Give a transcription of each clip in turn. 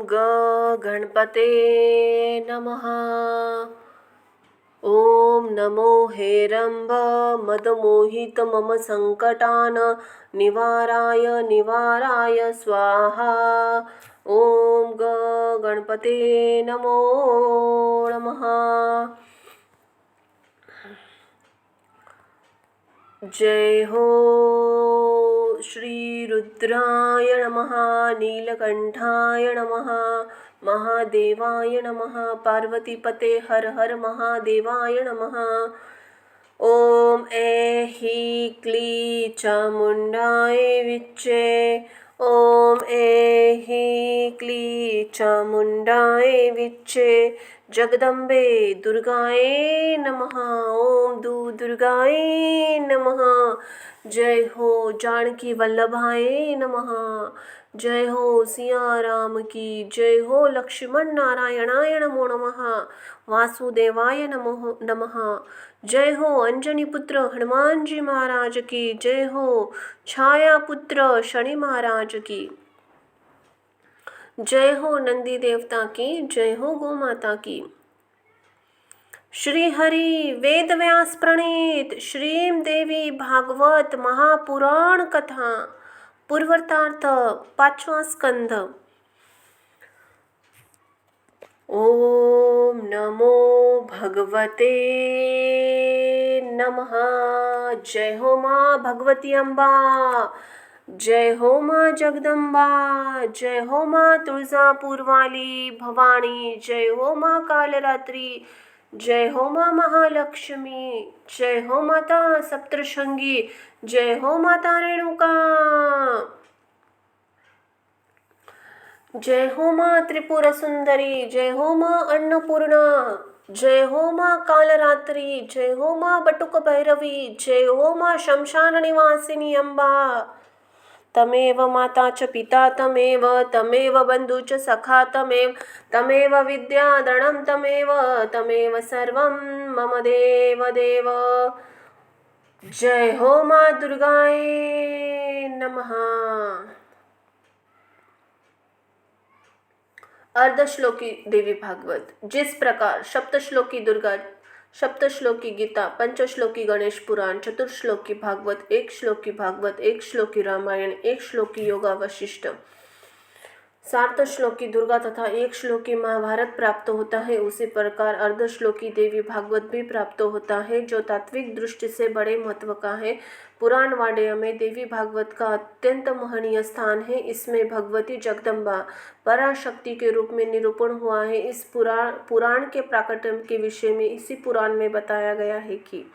गणपते नमः। ॐ नमो हेरम्ब मदमोहित मम सङ्कटान् निवाराय स्वाहा। ॐ गणपते नमो नमः। जय हो श्री रुद्राय नमः, नीलकंठाय नमः, महादेवाय नमः, पार्वतीपते हर हर महादेवाय नमः। ओम ऐ क्ली चामुंडाय विच्चे, ओम ऐ क्ली चामुंडाय विच्चे, जगदम्बे दुर्गाय नमः। ओम दुर्गाय नमः। जय हो जानकी वल्लभाय नमः। जय हो सिया राम की जय हो। लक्ष्मण नारायणाय नमो नमः। वासुदेवाय नमो नमः। जय हो अंजनी पुत्र हनुमान जी महाराज की जय हो। छाया पुत्र शनि महाराज की जय हो। नंदी देवता की जय हो। गौ माता की। श्री हरि वेद व्यास प्रणीत श्रीम देवी भागवत महापुराण कथा पूर्वार्थ 5वां स्कंध। ओम नमो भगवते नमः। जय हो माँ भगवती अम्बा, जय हो माँ जगदम्बा, जय हो माँ तुळजापुर वाली भवानी, जय हो माँ कालरात्रि, जय हो माँ महालक्ष्मी, जय हो माता सप्तशृंगी, जय हो माता रेणुका, जय हो माँ त्रिपुर सुंदरी, जय हो माँ अन्नपूर्णा, जय हो माँ कालरात्रि, जय हो माँ बटुक भैरवी, जय हो माँ शमशान निवासिनी अम्बा। तमेव माता च पिता तमेव, तमेव बंधु च सखा तमेव विद्याधरणं तमेव सर्वं मम देव देव। जय हो माँ दुर्गाय नमः। अर्धश्लोकी देवी भागवत। जिस प्रकार सप्तश्लोकी दुर्गा, सप्तश्लोकी गीता, पंचश्लोकी गणेश पुराण, चतुर्श्लोकी भागवत, एक श्लोकी भागवत, एक श्लोकी रामायण, एक श्लोकी योगा वशिष्ठ, सार्धश्लोकी दुर्गा तथा एक श्लोकी महाभारत प्राप्त होता है, उसी प्रकार अर्धश्लोकी देवी भागवत भी प्राप्त होता है, जो तात्विक दृष्टि से बड़े महत्व का है। पुराण वाड्य में देवी भागवत का अत्यंत महनीय स्थान है। इसमें भगवती जगदम्बा पराशक्ति के रूप में निरूपण हुआ है। इस पुराण के प्राकट्य के विषय में इसी पुराण में बताया गया है कि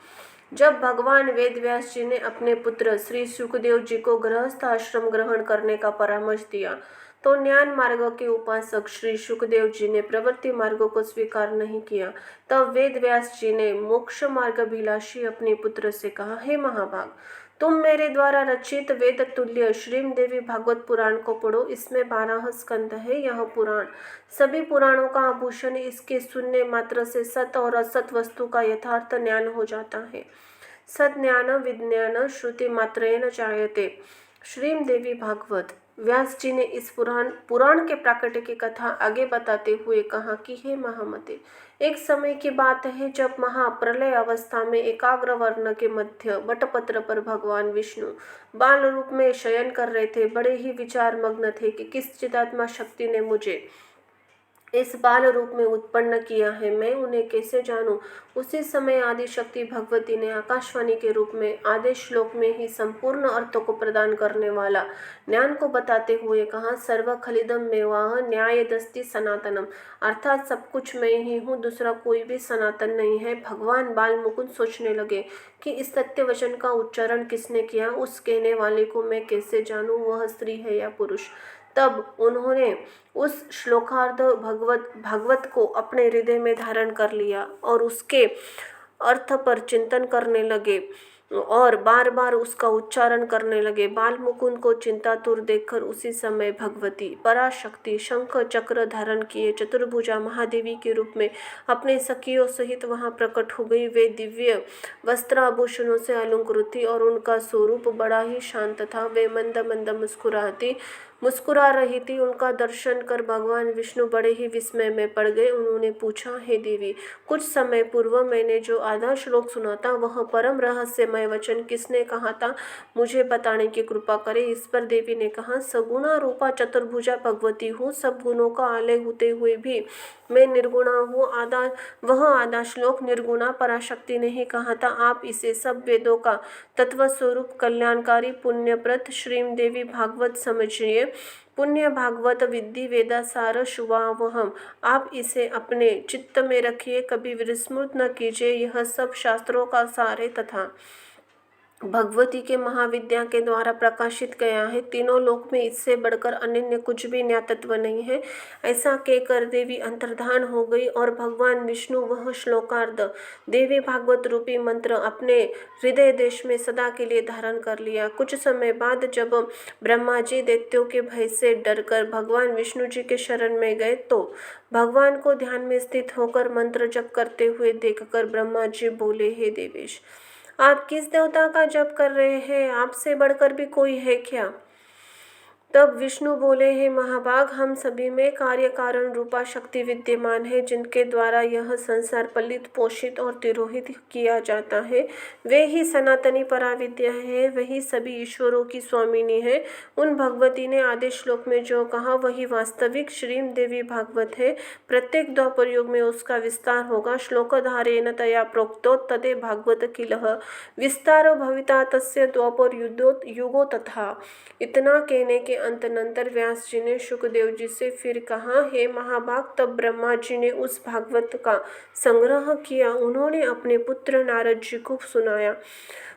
जब भगवान वेदव्यास जी ने अपने पुत्र श्री सुखदेव जी को गृहस्थ आश्रम ग्रहण करने का परामर्श दिया, तो ज्ञान मार्ग के उपासक श्री सुखदेव जी ने प्रवृत्ति मार्ग को स्वीकार नहीं किया। तब वेद व्यास जी ने मोक्ष मार्ग अभिलाषी अपने पुत्र से कहा, हे महाभाग, तुम मेरे द्वारा रचित वेद तुल्य श्रीम देवी भागवत पुराण को पढ़ो। इसमें 12 स्कंद है। यह पुराण सभी पुराणों का आभूषण। इसके सुनने मात्र से सत और असत वस्तु का यथार्थ ज्ञान हो जाता है। सत ज्ञान विज्ञान श्रुति मात्रेण जायते। श्रीम देवी भागवत। व्यास जी ने इस पुराण के प्राकट्य की कथा आगे बताते हुए कहा कि हे महामते, एक समय की बात है जब महाप्रलय अवस्था में एकाग्र वर्ण के मध्य वटपत्र पर भगवान विष्णु बाल रूप में शयन कर रहे थे। बड़े ही विचार मग्न थे कि किस चिदात्मा शक्ति ने मुझे इस बाल रूप में उत्पन्न किया है, मैं उन्हें कैसे जानूं। उसी समय आदि शक्ति भगवती ने आकाशवाणी के रूप में आधे श्लोक में ही संपूर्ण अर्थ को प्रदान करने वाला ज्ञान को बताते हुए कहा, सर्व खलिदम मेवाह न्यायदस्ति सनातनम, अर्थात सब कुछ मैं ही हूँ, दूसरा कोई भी सनातन नहीं है। भगवान बाल मुकुंद सोचने लगे कि इस सत्य वचन का उच्चारण किसने किया, उस कहने वाले को मैं कैसे जानूं, वह स्त्री है या पुरुष। तब उन्होंने उस श्लोकार्ध भागवत को अपने हृदय में धारण कर लिया और उसके अर्थ पर चिंतन करने लगे और बार बार उसका उच्चारण करने लगे। बाल मुकुंद को चिंतातुर देखकर उसी समय भगवती पराशक्ति शंख चक्र धारण किए चतुर्भुजा महादेवी के रूप में अपने सखियों सहित वहां प्रकट हो गई। वे दिव्य वस्त्राभूषणों से अलंकृत थी और उनका स्वरूप बड़ा ही शांत था। वे मंद मंद मुस्कुराती मुस्कुरा रही थी। उनका दर्शन कर भगवान विष्णु बड़े ही विस्मय में पड़ गए। उन्होंने पूछा, हे देवी, कुछ समय पूर्व मैंने जो आधा श्लोक सुना था वह परम रहस्यमय वचन किसने कहा था? मुझे बताने की कृपा करें। इस पर देवी ने कहा, सगुणा रूपा चतुर्भुजा भगवती हूँ, सब गुणों का आलय होते हुए भी मैं निर्गुणा हूँ। वह आधा श्लोक निर्गुणा पराशक्ति ने ही कहा था। आप इसे सब वेदों का तत्व स्वरूप कल्याणकारी पुण्यप्रद श्रीम देवी भागवत समझिए। पुण्य भागवत विद्धि वेदा सार शुभावहम। आप इसे अपने चित्त में रखिए, कभी विस्मृत न कीजिए। यह सब शास्त्रों का सार है तथा भगवती के महाविद्या के द्वारा प्रकाशित गया है। तीनों लोक में इससे बढ़कर अनन्य कुछ भी ज्ञातत्व नहीं है। ऐसा कहकर देवी अंतर्धान हो गई और भगवान विष्णु वह श्लोकार्ध देवी भागवत रूपी मंत्र अपने हृदय देश में सदा के लिए धारण कर लिया। कुछ समय बाद जब ब्रह्मा जी दैत्यों के भय से डरकर भगवान विष्णु जी के शरण में गए तो भगवान को ध्यान में स्थित होकर मंत्र जप करते हुए देखकर ब्रह्मा जी बोले, हे देवेश, आप किस देवता का जप कर रहे हैं? आपसे बढ़कर भी कोई है क्या? तब विष्णु बोले, हे महाभाग, हम सभी में कार्य कारण रूपा शक्ति विद्यमान है, जिनके द्वारा यह संसार पलित पोषित और तिरोहित किया जाता है। वे ही सनातनी पराविद्या है, वही सभी ईश्वरों की स्वामिनी है। उन भगवती ने आदि श्लोक में जो कहा वही वास्तविक श्रीम देवी भागवत है। प्रत्येक द्वापर युग में उसका विस्तार होगा। श्लोकधारेण तया प्रोक्तो तदे भागवत किलः विस्तारो भविता तस्य द्वापर युगो तथा। इतना कहने के अंतनंतर व्यास जी ने शुकदेव जी से फिर कहा, हे महाभाग, तब ब्रह्मा जी ने उस भागवत का संग्रह किया। उन्होंने अपने पुत्र नारद जी को सुनाया।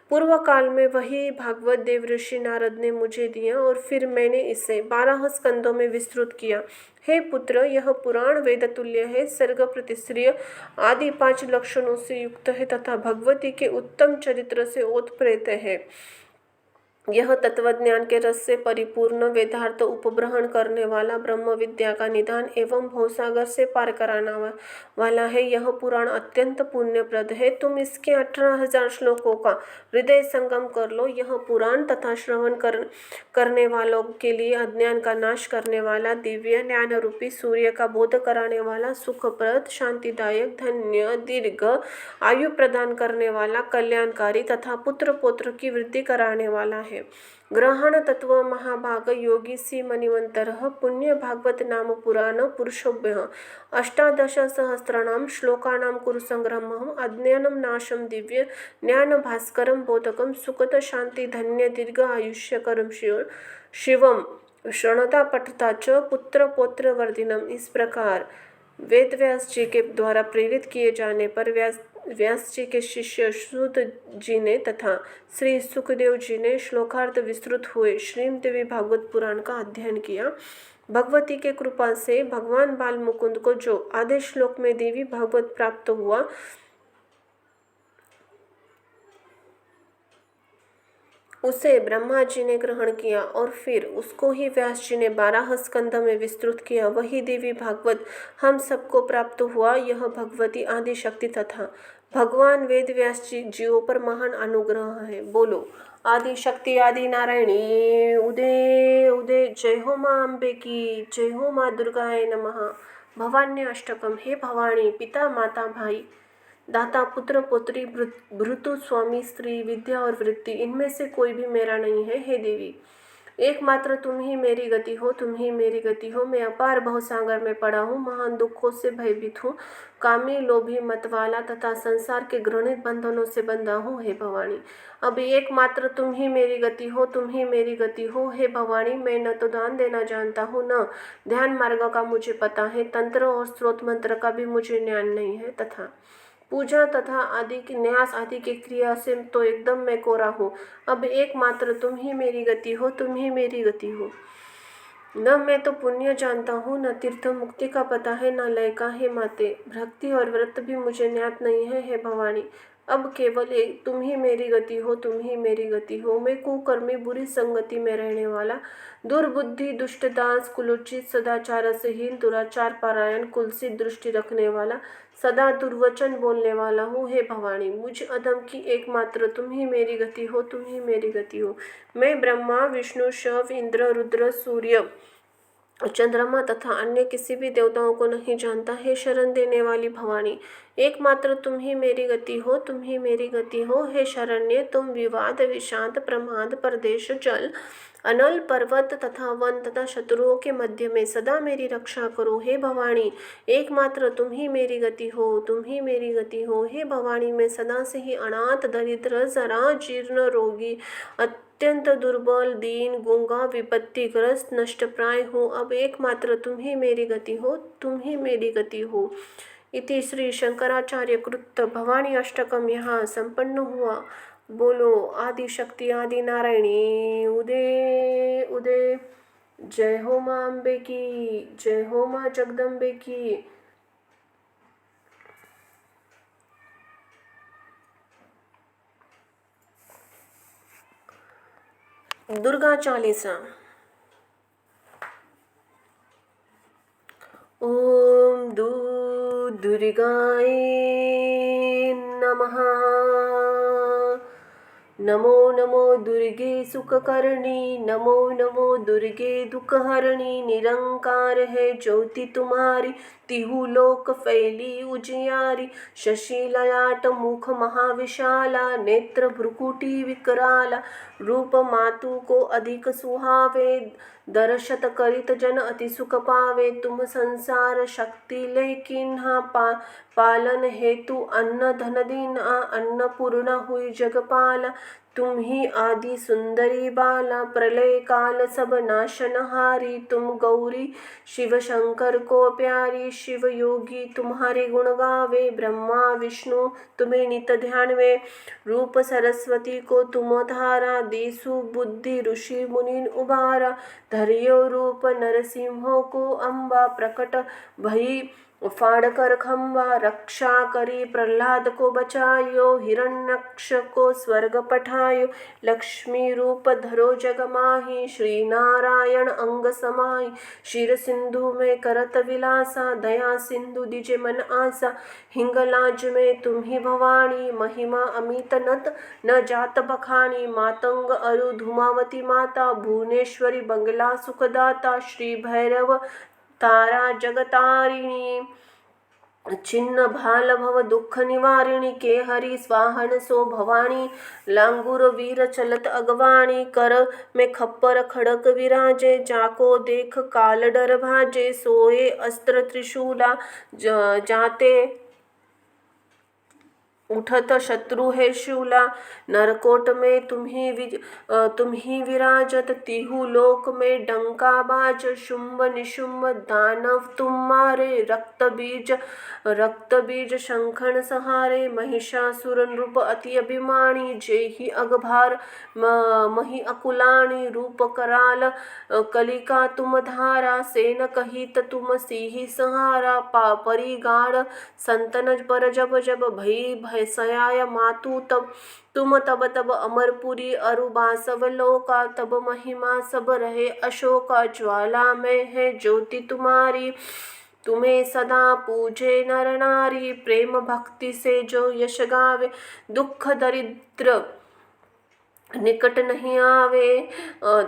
पूर्व काल में वही भागवत देवऋषि नारद ने मुझे दिया और फिर मैंने इसे 12 स्कंदों में विस्तृत किया। हे पुत्र, यह पुराण वेद तुल्य है, सर्ग प्रतिश्रिय आदि 5 लक्षणों से युक्त है तथा भगवती के उत्तम चरित्र से ओतप्रोत है। यह तत्वज्ञान के रस से परिपूर्ण वेदार्थ उपब्रहण करने वाला, ब्रह्म विद्या का निदान एवं भवसागर से पार कराना वाला है। यह पुराण अत्यंत पुण्यप्रद है। तुम इसके 18,000 श्लोकों का हृदय संगम कर लो। यह पुराण तथा श्रवण करने वालों के लिए अज्ञान का नाश करने वाला, दिव्य ज्ञान रूपी सूर्य का बोध कराने वाला, सुखप्रद, शांतिदायक, धन्य, दीर्घ आयु प्रदान करने वाला, कल्याणकारी तथा पुत्र पौत्र की वृद्धि कराने वाला है। ग्रहण तत्व महाभाग योगी सी मणिवंतर पुण्य भागवत नाम पुराण पुरुषोभ्य 18 सहस्राणाम श्लोकानाम कुरु संग्रहम अज्ञानम नाशम दिव्य ज्ञान भास्करम बोधकम सुखद शांति धन्य दीर्घ आयुष्यकरम शिवम शरणता पठता च पुत्र पौत्र वर्धिनम। इस प्रकार वेद व्यास जी के द्वारा प्रेरित किए जाने पर व्यास जी के शिष्य सूत जी ने तथा श्री सुखदेव जी ने श्लोकार्थ विस्तृत हुए श्रीम देवी भागवत पुराण का अध्ययन किया। भगवती के कृपा से भगवान बाल मुकुंद को जो आधे श्लोक में देवी भागवत प्राप्त हुआ उसे ब्रह्मा जी ने ग्रहण किया और फिर उसको ही व्यास जी ने 12 स्कंद में विस्तृत किया। वही देवी भागवत हम सबको प्राप्त हुआ। यह भगवती आदि शक्ति तथा भगवान वेद व्यास जी जीवों पर महान अनुग्रह है। बोलो आदि शक्ति आदि नारायणी उदय उदय। जय हो माँ अम्बे की, जय हो माँ दुर्गाय नमः। भवान्य अष्टकम। हे भवानी, पिता माता भाई दाता पुत्र पुत्री भृतु स्वामी स्त्री विद्या और वृत्ति, इनमें से कोई भी मेरा नहीं है। हे देवी, एकमात्र तुम ही मेरी गति हो, तुम ही मेरी गति हो। मैं अपार भवसागर में पड़ा हूँ, महान दुखों से भयभीत हूँ, कामी लोभी मतवाला तथा संसार के घृणित बंधनों से बंधा हूँ। हे भवानी, अब एकमात्र तुम ही मेरी गति हो, तुम ही मेरी गति हो। हे भवानी, मैं न तो दान देना जानता हूँ, न ध्यान मार्ग का मुझे पता है, तंत्र और स्त्रोत मंत्र का भी मुझे ज्ञान नहीं है, तथा पूजा तथा आदि की न्यास आदि की क्रिया से तो एकदम मैं कोरा हूँ। अब एकमात्र तुम ही मेरी गति हो, तुम ही मेरी गति हो। न मैं तो पुण्य जानता हूँ, न तीर्थ मुक्ति का पता है, न लय का। हे माते, भक्ति और व्रत भी मुझे ज्ञात नहीं है। हे भवानी, अब केवल एक तुम ही मेरी गति हो, तुम ही मेरी गति हो। मैं कुकर्मी, बुरी संगति में रहने वाला, दुर्बुद्धि, दुष्टदास, कुलोचित, सदाचार सहीन, दुराचार परायण, कुलसित दृष्टि रखने वाला, सदा दुर्वचन बोलने वाला हूँ। हे भवानी, मुझ अधम की एकमात्र तुम ही मेरी गति हो, तुम ही मेरी गति हो। मैं ब्रह्मा, विष्णु, शिव, इंद्र, रुद्र, सूर्य, चंद्रमा तथा अन्य किसी भी देवताओं को नहीं जानता। हे शरण देने वाली भवानी, एकमात्र तुम ही मेरी गति हो, तुम ही मेरी गति हो। हे शरण्य, तुम विवाद, विषाद, प्रमाद, परदेश, जल, अनल, पर्वत तथा वन तथा शत्रुओं के मध्य में सदा मेरी रक्षा करो। हे भवानी, एकमात्र तुम ही मेरी गति हो, तुम ही मेरी गति हो। हे भवानी, मैं सदा से ही अनाथ, दरिद्र, जरा जीर्ण, रोगी, अत्यंत दुर्बल, दीन, गूंगा, विपत्तिग्रस्त, नष्टप्राय हूँ। अब एकमात्र तुम ही मेरी गति हो, तुम ही मेरी गति हो। इति श्री शंकराचार्य कृत भवानी अष्टकम यहाँ संपन्न हुआ। बोलो आदि शक्ति आदि नारायणी उदय उदय। जय हो माँ अम्बे की, जय हो माँ जगदम्बे की। दुर्गा चालीसा। ओम दुर्गाय नमः। नमो नमो दुर्गे सुखकरणी, नमो नमो दुर्गे दुखहरणी। निरंकार है ज्योति तुम्हारी, तिहु लोक फैली उजियारी। शशि ललाट मुख महाविशाला, नेत्र भ्रुकुटी विकराला। रूप मातु को अधिक सुहावे, दर्शत करित जन अति सुख पावे। तुम संसार शक्ति लेकिन पालन हेतु अन्न धन दीना। अन्नपूर्णा हुई जगपाला, तुम ही आदि सुंदरी बाला। प्रलय काल सब नाशनहारी, तुम गौरी शिव शंकर को प्यारी। शिव योगी तुम्हारे गुण गावे, ब्रह्मा विष्णु तुम्हें नित ध्यान में। रूप सरस्वती को तुम धारा, देसु बुद्धि ऋषि मुनि उबारा। धरियो रूप नरसिंह को अम्बा, प्रकट भई फाड़ कर खम्बा। रक्षा करी प्रहलाद को बचायो, हिरण्यक्ष को स्वर्ग पठायो। लक्ष्मी रूप धरो जग माही, श्री नारायण अंग समाई। क्षीर सिंधु में करत विलासा, दया सिंधु दिजे मन आसा। हिंगलाज में तुम ही भवानी, महिमा अमित नत न जात बखानी। मातंग अरु धूमावती माता, भुवनेश्वरी बंगला सुखदाता। श्री भैरव तारा जगतारिणी, छिन्न भाल भव दुख निवारिणी। के हरि स्वाहन सो भवानी, लांगुर वीर चलत अगवाणी। कर में खप्पर खड़क विराजे, जाको देख काल डर भाजे। सोए अस्त्र त्रिशूला, जाते उठत शत्रु है शूला। नरकोट में तुम ही विराजत, तिहु लोक में डंका बाज। शुंभ निशुंभ दानव तुम मारे, रक्त बीज शंखन सहारे। महिषासुर नृप अति अभिमानी, जेहि अगभार मही अकुलानी। रूप कराल कलिका तुम धारा, सेन कहित तुम सिहि सहारा। परिगाढ़ संतन पर जब जब भई भयसयाय मातु। तब तुम तब अमरपुरी अरु बासव लोका। तब महिमा सब रहे अशोका, ज्वाला में है ज्योति तुम्हारी। तुम्हें सदा पूजे नर नारी, प्रेम भक्ति से जो यश गावे। दुख दरिद्र निकट नहीं आवे,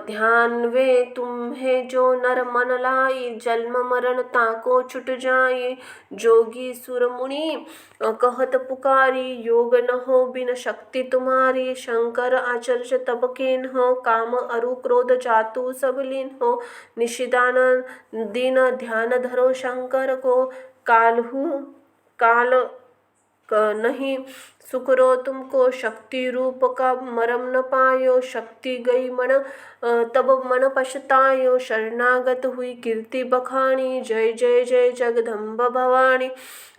ध्यान वे तुम्हें जो नर मन लाई। जन्म मरण ताको छुट जाए, जोगी सुर मुनि कहत पुकारी। योग न हो बिन शक्ति तुम्हारी, शंकर आचर्ष तब कीन हो। काम अरु क्रोध जातु सब लीन हो, निशिदान दिन ध्यान धरो शंकर को। काल नहीं सुकरो तुमको, शक्ति रूप का मरम न पायो। शक्ति गई मन तब मन पछतायो, शरणागत हुई कीर्ति बखानी। जय जय जय जगदम्ब भवानी,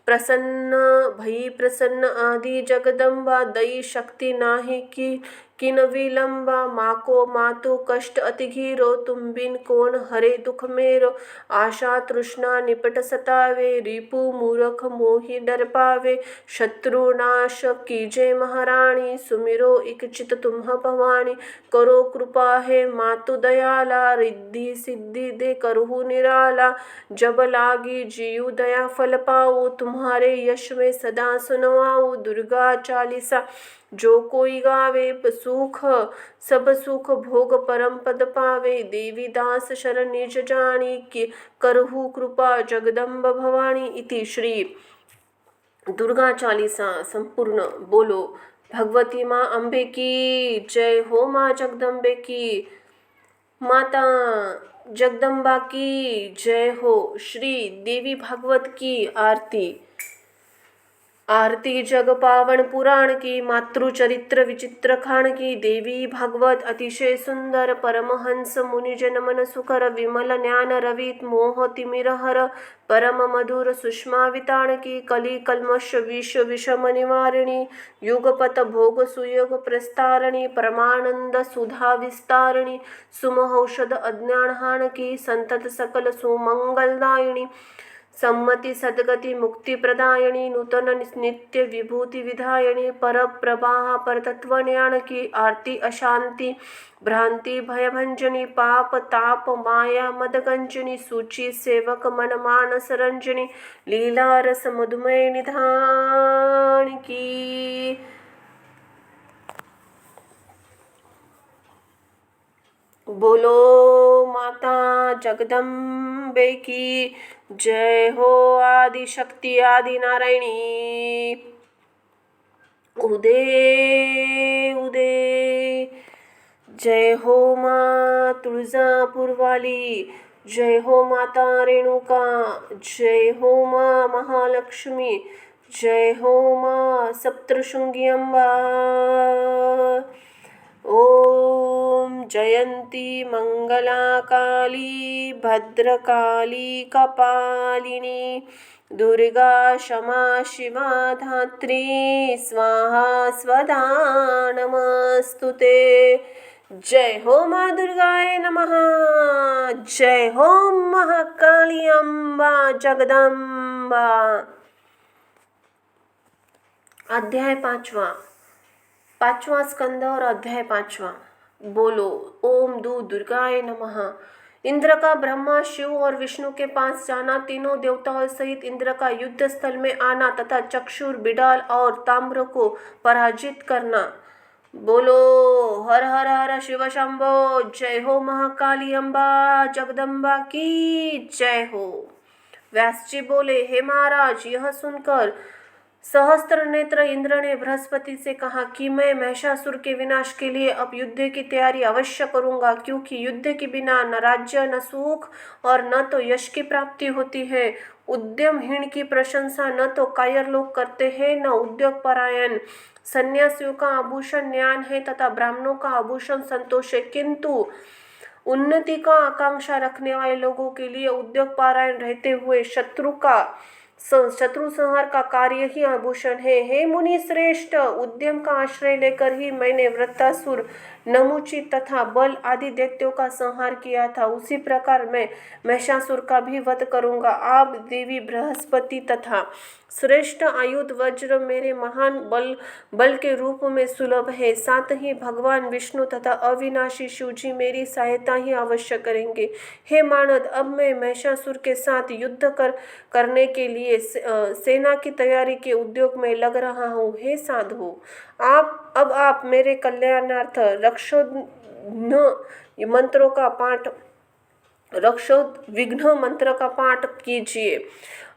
प्रसन्न भई प्रसन्न आदि जगदम्बा। दई शक्ति नाही की किन विलंबा माको मातु कष्ट अति घीरो, तुम बिन कौन हरे दुख मेरो। आशा तृष्णा निपट सतावे, रिपु मूर्ख मोहि डर पावे। शत्रु नाश कीजे महारानी, सुमिरो इक चित तुम्ह भवानी। करो कृपा है मातु दयाला, रिद्धि सिद्धि दे करहु निराला। जब लागी जीव दया फल पाओ, तुम्हारे यश में सदा सुनवाओ। दुर्गा चालीसा जो कोई गावे, सुख सब सुख भोग परम पद पावे। देवी दास शरण निज जानी, कि करहु कृपा जगदम्ब भवानी। इति श्री दुर्गा चालीसा संपूर्ण। बोलो भगवती माँ अम्बे की जय हो, माँ जगदम्बे की, माता जगदम्बा की जय हो। श्री देवी भागवत की आरती। आरती जग पावन पुराण की, मातृ चरित्र विचित्र खान की। देवी भागवत अतिशय सुंदर, परमहंस मुनिजन मन सुकर। विमल ज्ञान रवित मोह तिमिर हर, परम मधुर सुषमा वितान की। कली कल्मष विष विषम निवारिणी, युगपत भोग सुयोग प्रस्तारिणी। परमानंद सुधा विस्तारिणी, सुमहौषध अज्ञान हान की। संतत सकल सुमंगलदायिनी, सम्मति सद्गति मुक्ति प्रदायिनी। नूतन नित्य विभूति विधायिनी, पर प्रवाह पर तत्व ज्ञान की। आरती अशांति भ्रांति भयभंजनी, पाप ताप माया मदगंजनी। सूची सेवक मन मानस रंजनी, लीला रस मधुमय निधान की। बोलो माता जगदम्बे की जय हो। आदि शक्ति आदि नारायणी उदे उदे। जय हो माँ तुळजापुर वाली, जय हो माता रेणुका, जय हो माँ महालक्ष्मी, जय हो माँ सप्तशृंगी अम्बा। ओम जयंती मंगला काली भद्रकाली कपालिनी, दुर्गा क्षमा शिवा धात्री, स्वाहा स्वधा नमस्तुते। जय हो माँ दुर्गाय नमः, जय हो महाकाली अम्बा जगदम्बा। अध्याय पांचवा स्कंद और अध्याय 5वां। बोलो ओम दुर्गाय नमः। इंद्र का ब्रह्मा शिव और विष्णु के पास जाना, तीनों देवताओं सहित इंद्र का युद्ध स्थल में आना तथा चक्षुर बिडाल और ताम्र को पराजित करना। बोलो हर हर हर शिव शंभो। जय हो महाकाली अम्बा जगदम्बा की जय हो। व्यास जी बोले, हे महाराज, यह सुनकर सहस्त्र नेत्र इंद्र ने बृहस्पति से कहा कि मैं महिषासुर के विनाश के लिए अब युद्ध की तैयारी अवश्य करूंगा, क्योंकि युद्ध के बिना न राज्य न सुख और न तो यश की प्राप्ति होती है। उद्यमहीन की प्रशंसा न तो कायर लोग करते हैं न उद्योग परायण। सन्यासियों का आभूषण ज्ञान है तथा ब्राह्मणों का आभूषण संतोष है, किंतु उन्नति का आकांक्षा रखने वाले लोगों के लिए उद्योग पारायण रहते हुए शत्रु संहार का कार्य ही आभूषण है। हे मुनि श्रेष्ठ, उद्यम का आश्रय लेकर ही मैंने वृत्तासुर, नमुची तथा बल आदि दैत्यों का संहार किया था, उसी प्रकार मैं महिषासुर का भी वध करूंगा। आप देवी बृहस्पति तथा श्रेष्ठ आयुध वज्र मेरे महान बल के रूप में सुलभ है। साथ ही भगवान विष्णु तथा अविनाशी शिव जी मेरी सहायता ही अवश्य करेंगे। हे मानद, अब मैं महिषासुर के साथ युद्ध करने के लिए सेना की तैयारी के उद्योग में लग रहा हूँ। हे साधु, आप मेरे कल्याणार्थ रक्षोद्विग्न मंत्र का पाठ कीजिए।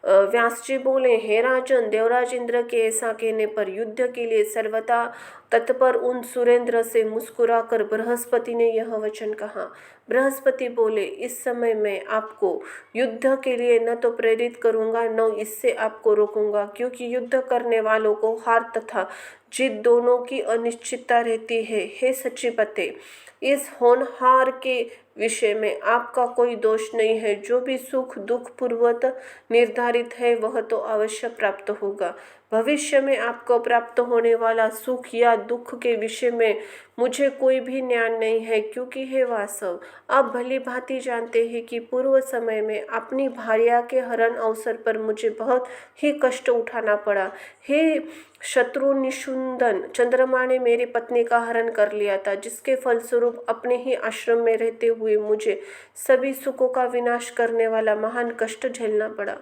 व्यास जी बोले, हे राजन, देवराज इंद्र के ऐसा कहने पर युद्ध के लिए सर्वथा तत्पर उन सुरेंद्र से मुस्कुराकर बृहस्पति ने यह वचन कहा। बृहस्पति बोले, इस समय मैं आपको युद्ध के लिए न तो प्रेरित करूंगा न इससे आपको रोकूंगा, क्योंकि युद्ध करने वालों को हार तथा जीत दोनों की अनिश्चितता रहती है। हे सचिवते, इस होनहार के विषय में आपका कोई दोष नहीं है। जो भी सुख दुख पूर्वत निर्धारित है वह तो अवश्य प्राप्त होगा, भविष्य में आपको प्राप्त होने वाला सुख या दुख के विषय में मुझे कोई भी ज्ञान नहीं है, क्योंकि हे वासव, आप भली भांति जानते हैं कि पूर्व समय में अपनी भार्या के हरण अवसर पर मुझे बहुत ही कष्ट उठाना पड़ा। हे शत्रु निषुंदन, चंद्रमा ने मेरी पत्नी का हरण कर लिया था, जिसके फलस्वरूप अपने ही आश्रम में रहते हुए मुझे सभी सुखों का विनाश करने वाला महान कष्ट झेलना पड़ा।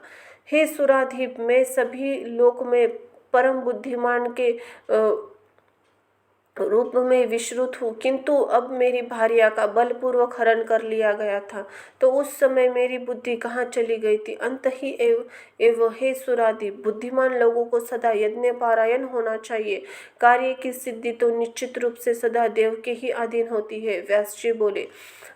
हे सुराधीप, मैं सभी लोक में परम बुद्धिमान के रूप में विश्रुत हूँ, किंतु अब मेरी भार्या का बलपूर्वक हरण कर लिया गया था, तो उस समय मेरी बुद्धि कहाँ चली गई थी। अंत ही एव हे सुरादीप, बुद्धिमान लोगों को सदा यज्ञ पारायण होना चाहिए। कार्य की सिद्धि तो निश्चित रूप से सदा देव के ही अधीन होती है। व्यास जी बोले,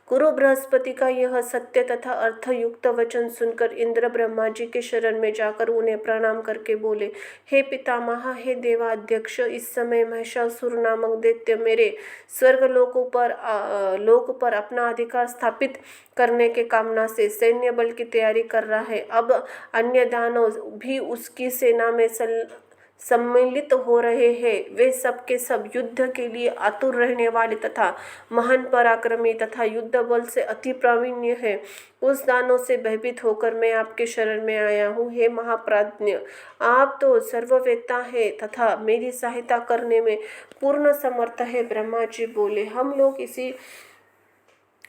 गुरु बृहस्पति का यह सत्य तथा अर्थयुक्त वचन सुनकर इंद्र ब्रह्मा जी के शरण में जाकर उन्हें प्रणाम करके बोले, हे पितामह, हे देवाध्यक्ष, इस समय महिषासुर नामक दैत्य मेरे स्वर्ग लोक पर अपना अधिकार स्थापित करने के कामना से सैन्य बल की तैयारी कर रहा है। अब अन्य दानव भी उसकी सेना में सम्मिलित हो रहे हैं। वे सब के सब युद्ध के लिए आतुर रहने वाले तथा महान पराक्रमी तथा युद्ध बल से अति प्रावीण्य है। उस दानों से भयभीत होकर मैं आपके शरण में आया हूँ। हे महाप्राज्ञ, आप तो सर्ववेत्ता है तथा मेरी सहायता करने में पूर्ण समर्थ है। ब्रह्मा जी बोले, हम लोग इसी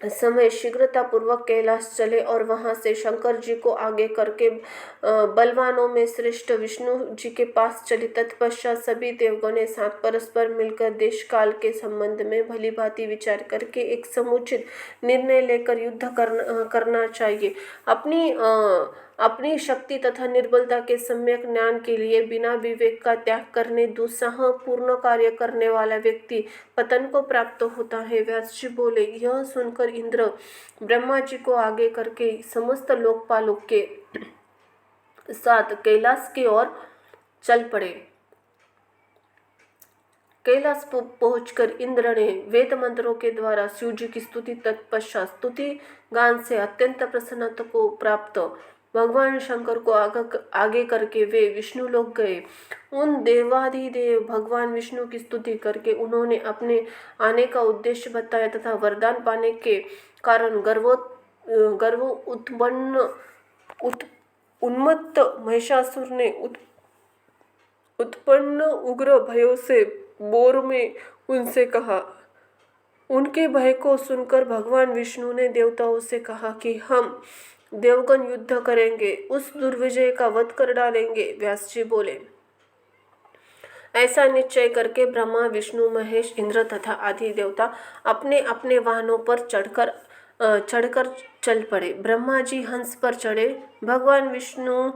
समय शीघ्रता पूर्वक कैलाश चले और वहां से शंकर जी को आगे करके बलवानों में श्रेष्ठ विष्णु जी के पास चले। तत्पश्चात सभी देवगणों साथ परस्पर मिलकर देश काल के संबंध में भली भांति विचार करके एक समुचित निर्णय लेकर युद्ध करना चाहिए। अपनी शक्ति तथा निर्बलता के सम्यक ज्ञान के लिए बिना विवेक का त्याग करने दुस्साह पूर्ण कार्य करने वाला व्यक्ति पतन को प्राप्त होता है। व्यास जी बोले, यह सुनकर इंद्र ब्रह्मा जी को आगे करके समस्त लोकपालों के साथ कैलाश की ओर चल पड़े। कैलाश पहुंचकर इंद्र ने वेद मंत्रों के द्वारा शिव जी की स्तुति, तत्पश्चात स्तुति गान से अत्यंत प्रसन्नता को प्राप्त भगवान शंकर को आगे करके वे विष्णु लोक गए। उन देवाधिदेव भगवान विष्णु की स्तुति करके उन्होंने अपने आने का उद्देश्य बताया तथा वरदान पाने के कारण गर्व उन्मत्त महिषासुर ने उत्पन्न उग्र भयों से बोर में उनसे कहा। उनके भय को सुनकर भगवान विष्णु ने देवताओं से कहा कि हम देवगण युद्ध करेंगे, उस दुर्विजय का वध कर डालेंगे। व्यास जी बोले, ऐसा निश्चय करके ब्रह्मा, विष्णु, महेश, इंद्र तथा आदि देवता अपने अपने वाहनों पर चढ़कर चल पड़े। ब्रह्मा जी हंस पर चढ़े, भगवान विष्णु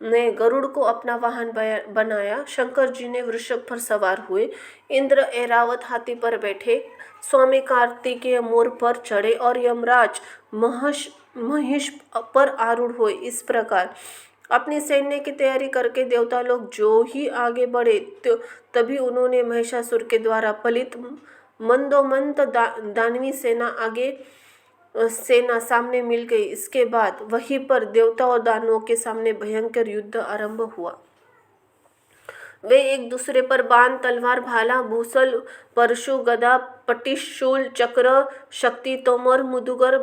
ने गरुड़ को अपना वाहन बनाया, शंकर जी ने वृषभ पर सवार हुए, इंद्र ऐरावत हाथी पर बैठे, स्वामी कार्तिकेय मोर पर चढ़े और यमराज महिष पर आरूढ़ हुए। इस प्रकार अपनी सैन्य की तैयारी करके देवता लोग जो ही आगे बढ़े तभी उन्होंने महिषासुर के द्वारा पलित मंदोमंत दानवी सेना सामने मिल गई। इसके बाद वहीं पर देवता और दानवों के सामने भयंकर युद्ध आरंभ हुआ। वे एक दूसरे पर बाण, तलवार, भाला, भूसल, परशु, गदा, पटिश, शूल, चक्र, शक्ति, तोमर, मुदुगर,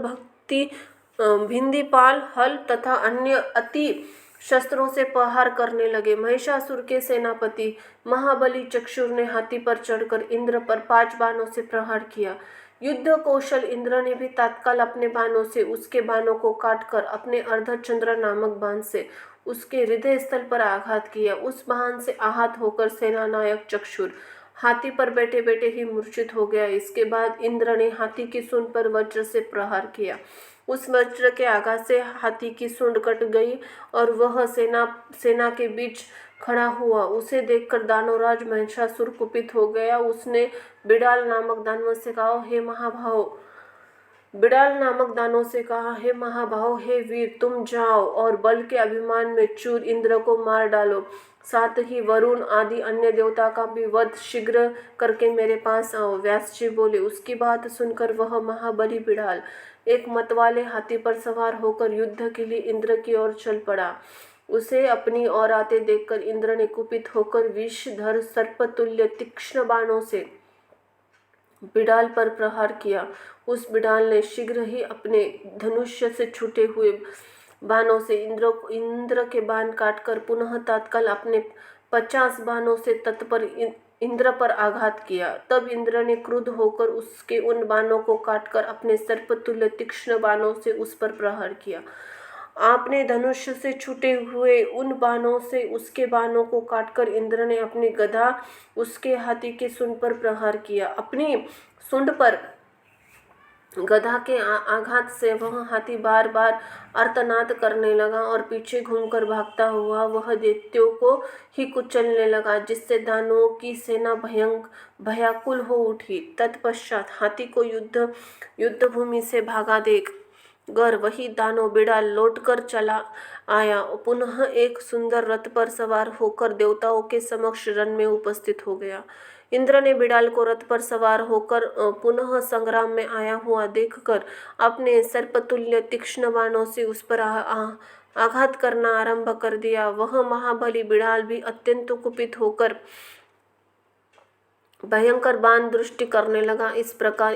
भिंदीपाल, हल तथा अन्य अति शस्त्रों से प्रहार करने लगे। महिषासुर के सेनापति महाबली चक्षुर ने हाथी पर चढ़कर इंद्र पर 5 बाणों से प्रहार किया। युद्ध कौशल इंद्र ने भी तत्काल अपने बाणों से उसके बाणों को काटकर अपने अर्धचंद्र नामक बाण से उसके हृदय स्थल पर आघात किया। उस बाण से आहत होकर सेनानायक चक्षुर हाथी पर बैठे बैठे ही मूर्छित हो गया। इसके बाद इंद्र ने हाथी की सूंड पर वज्र से प्रहार किया। उस वज्र के आघात से हाथी की सूंड कट गई और वह सेना के बीच खड़ा हुआ। उसे देखकर दानवराज महिषासुर कुपित हो गया। उसने बिडाल नामक दानव से कहा, हे महाभाव, हे वीर, तुम जाओ और बल के अभिमान में चूर इंद्र को मार डालो। साथ ही वरुण आदि अन्य देवता का भी वध शीघ्र करके मेरे पास आओ। व्यास जी बोले, उसकी बात सुनकर वह महाबली बिडाल एक मतवाले हाथी पर सवार होकर युद्ध के लिए इंद्र की ओर चल पड़ा। उसे अपनी ओर आते देखकर इंद्र ने कुपित होकर विषधर सर्पतुल्य तीक्ष्ण बाणों से बिडाल पर प्रहार किया। उस बिडाल ने शीघ्र ही अपने धनुष्य से छूटे हुए बाणों से इंद्र के बाण काटकर पुनः तत्काल अपने 50 बाणों से तत्पर इंद्र पर आघात किया। तब इंद्र ने क्रुद्ध होकर उसके उन बाणों को काटकर अपने सर्पतुल्य तीक्ष्ण बाणों से उस पर प्रहार किया। आपने धनुष से छूटे हुए उन बाणों से उसके बाणों को काटकर इंद्र ने अपनी गदा उसके हाथी के सूंड पर प्रहार किया। अपनी सूंड पर गदा के आघात से वह हाथी बार बार आर्तनाद करने लगा और पीछे घूमकर भागता हुआ वह दैत्यों को ही कुचलने लगा, जिससे दानवों की सेना भयाकुल हो उठी। तत्पश्चात हाथी को युद्ध भूमि से भागा देख गर वही दानव बिडाल लौटकर चला आया। पुनः एक सुंदर रथ पर सवार होकर देवताओं के समक्ष रण में उपस्थित हो गया। इंद्र ने बिडाल को रथ पर सवार होकर पुनः संग्राम में आया हुआ देखकर अपने सर्पतुल्य तीक्ष्ण बाणों से उस पर आघात करना आरंभ कर दिया। वह महाबली बिडाल भी अत्यंत कुपित होकर भयंकर बाण दृष्टि करने लगा। इस प्रकार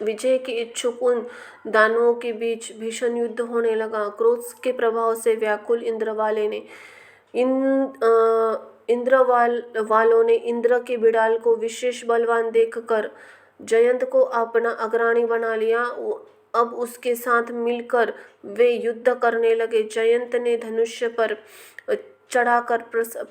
विजय के इच्छुक उन दानवों के बीच भीषण युद्ध होने लगा। क्रोध के प्रभाव से व्याकुल इंद्रवालों ने इंद्र के बिडाल को विशेष बलवान देखकर जयंत को अपना अग्रणी बना लिया। अब उसके साथ मिलकर वे युद्ध करने लगे। जयंत ने धनुष्य पर चढ़ाकर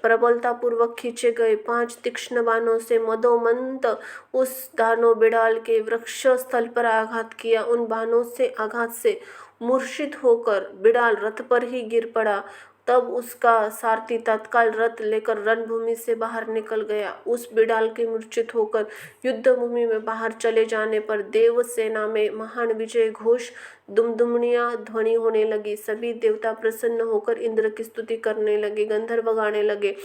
प्रबलता पूर्वक खींचे गए 5 तीक्ष्ण बाणों से मदोमंत उस दानव बिडाल के वक्ष स्थल पर आघात किया। उन बाणों से आघात से मूर्छित होकर बिडाल रथ पर ही गिर पड़ा। तब उसका सारथी तत्काल रथ लेकर रणभूमि से बाहर निकल गया। उस बिडाल के मूर्छित होकर युद्ध भूमि में बाहर चले जाने पर देव सेना में महान विजय घोष दुमदुमनियां ध्वनि होने लगी। सभी देवता प्रसन्न होकर इंद्र की स्तुति करने लगे, गंधर्व गाने लगे,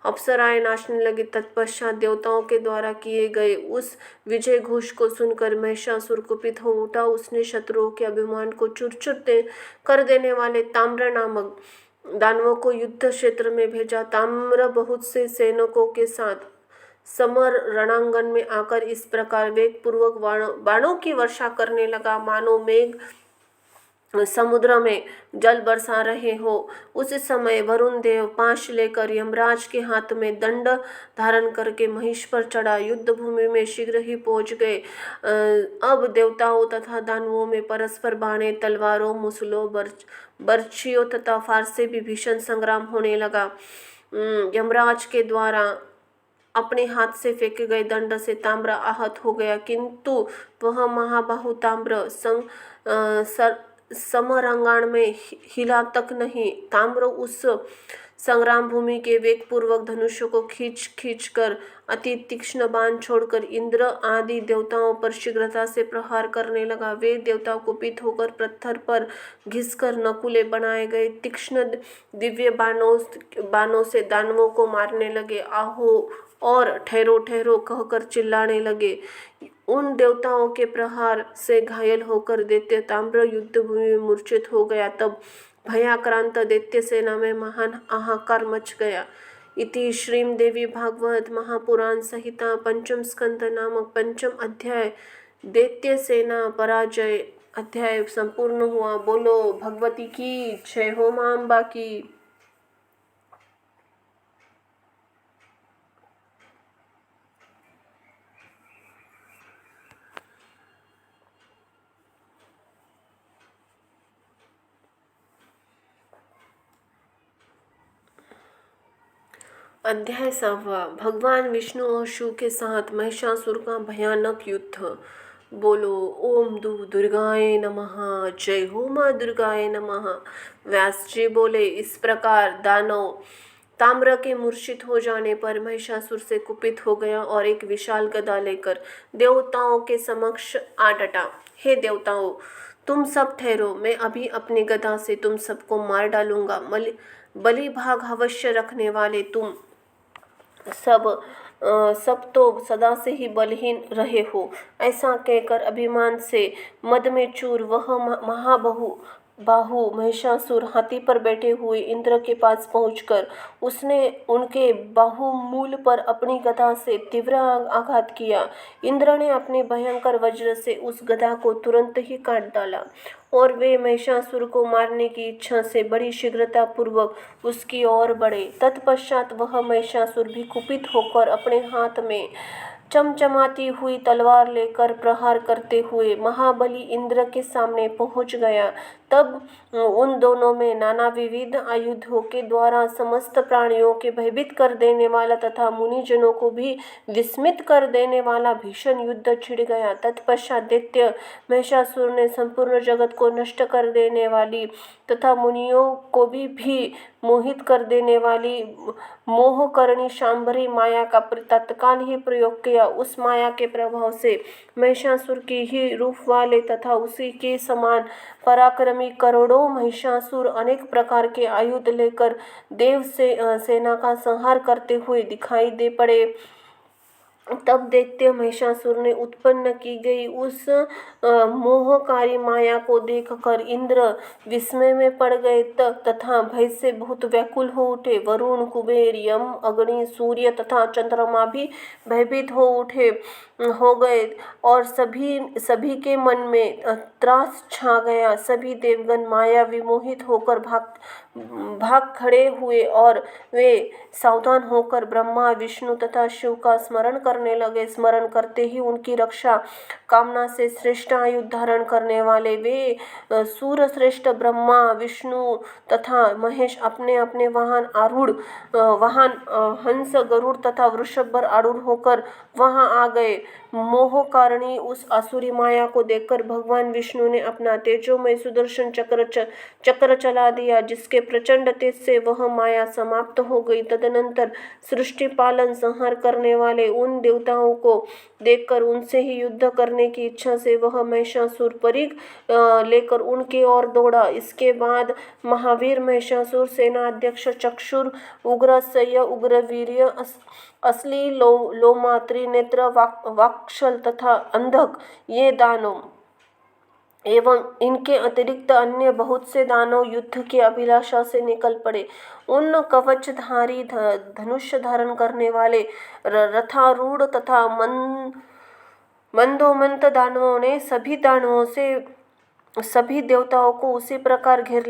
अप्सराएं नाचने लगी। तत्पश्चात देवताओं के द्वारा किए गए उस विजय घोष को सुनकर महिषासुर कुपित हो उठा। उसने शत्रुओं के अभिमान को चूर-चूर कर देने वाले ताम्र नामक दानवों को युद्ध क्षेत्र में भेजा। ताम्र बहुत से सैनिकों के साथ समर रणांगन में आकर इस प्रकार वेग पूर्वक बाणों की वर्षा करने लगा, मानो मेघ समुद्र में जल बरसा रहे हो। उस समय वरुण देव पाश लेकर यमराज के हाथ में दंड धारण करके महिष पर चढ़ा युद्ध भूमि में शीघ्र ही पहुंच गए। अब देवताओं तथा दानवों में परस्पर बाणें, तलवारों, मुसलों, बर्छियों तथा फार से भी भीषण संग्राम होने लगा। यमराज के द्वारा अपने हाथ से फेंके गए दंड से ताम्र आहत हो गया, किंतु वह महाबाहु ताम्र समरांगण में हिला तक नहीं। ताम्र उस संग्राम भूमि के वेग पूर्वक धनुष्य को खींच कर अति तीक्ष्ण बाण छोड़कर इंद्र आदि देवताओं पर शीघ्रता से प्रहार करने लगा। वे देवता कुपित होकर पत्थर पर घिसकर नकुले बनाए गए तीक्ष्ण दिव्य बाणों से दानवों को मारने लगे। आहो और ठहरो ठहरो कहकर चिल्लाने लगे। उन देवताओं के प्रहार से घायल होकर दैत्य ताम्र युद्ध भूमि में मूर्छित हो गया। तब भयाक्रांत दैत्य सेना में महान हाहाकार मच गया। इति श्रीमद्देवी भागवत महापुराण संहिता पंचम स्कंद नामक पंचम अध्याय दैत्य सेना पराजय अध्याय संपूर्ण हुआ। बोलो भगवती की जय हो मां अम्बा की। अध्याय 7वां भगवान विष्णु और शिव के साथ महिषासुर का भयानक युद्ध। बोलो ओम दुर्गाए नमः। जय हो माँ दुर्गाए नमः। व्यास जी बोले, इस प्रकार दानव ताम्र के मूर्छित हो जाने पर महिषासुर से कुपित हो गया और एक विशाल गदा लेकर देवताओं के समक्ष आ डटा। हे देवताओं, तुम सब ठहरो, मैं अभी अपनी गदा से तुम सबको मार डालूंगा। बलि भाग अवश्य रखने वाले तुम सब तो सदा से ही बलहीन रहे हो। ऐसा कहकर अभिमान से मद में चूर वह महाबाहु बाहु महिषासुर हाथी पर बैठे हुए इंद्र के पास पहुंचकर उसने उनके बाहुमूल पर अपनी गदा से तीव्र आघात किया। इंद्र ने अपने भयंकर वज्र से उस गदा को तुरंत ही काट डाला और वे महिषासुर को मारने की इच्छा से बड़ी शीघ्रता पूर्वक उसकी ओर बढ़े। तत्पश्चात वह महिषासुर भी कुपित होकर अपने हाथ में चमचमाती हुई तलवार लेकर प्रहार करते हुए महाबली इंद्र के सामने पहुंच गया। तब उन दोनों में नाना विविध आयुधों के द्वारा समस्त प्राणियों के भयभीत कर देने वाला तथा मुनिजनों को भी विस्मित कर देने वाला भीषण युद्ध छिड़ गया। तत्पश्चात दैत्य महिषासुर ने संपूर्ण जगत को नष्ट कर देने वाली तथा मुनियों को भी मोहित कर देने वाली मोहकरणी शांभरी माया का तत्काल ही प्रयोग किया। उस माया के प्रभाव से महिषासुर की ही रूप वाले तथा उसी के समान पराक्रमी करोड़ों महिषासुर अनेक प्रकार के आयुध लेकर देव से सेना का संहार करते हुए दिखाई दे पड़े। तब दैत्य महिषासुर ने उत्पन्न की गई उस मोहकारी माया को देखकर इंद्र विस्मय में पड़ गए तथा भय से बहुत व्याकुल हो उठे। वरुण, कुबेर, यम, अग्नि, सूर्य तथा चंद्रमा भी भयभीत हो गए और सभी के मन में त्रास छा गया। सभी देवगण माया विमोहित होकर भाग खड़े हुए और वे सावधान होकर ब्रह्मा, विष्णु तथा शिव का स्मरण करने लगे। स्मरण करते ही उनकी रक्षा कामना से श्रेष्ठ आयुध धारण करने वाले वे सूर श्रेष्ठ ब्रह्मा, विष्णु तथा महेश अपने अपने वाहन हंस, गरुड़ तथा वृषभ पर आरूढ़ होकर वहां आ गए। मोहकारिणी उस आसुरी माया को देखकर भगवान विष्णु ने अपना तेजोमय सुदर्शन चक्र चला दिया, जिसके प्रचंड तेज से वह माया समाप्त हो गई। तदनंतर सृष्टि पालन संहार करने वाले उन देवताओं को देखकर उनसे ही युद्ध करने की इच्छा से वह महिषासुर परिघ लेकर उनकी ओर दौड़ा। इसके बाद महावीर महिषासुर, सेनाध्यक्ष चक्षुर, उग्रसह्य, उग्रवीर्य, असली लोमा, त्रिनेत्र, वाक्शल तथा अंधक ये दानव एवं इनके अतिरिक्त अन्य बहुत से दानव युद्ध की अभिलाषा से निकल पड़े। उन कवचधारी, धनुष धारण करने वाले, रथारूढ़ तथा मंदोमंत दानवों ने सभी देवताओं को उसी प्रकार घेर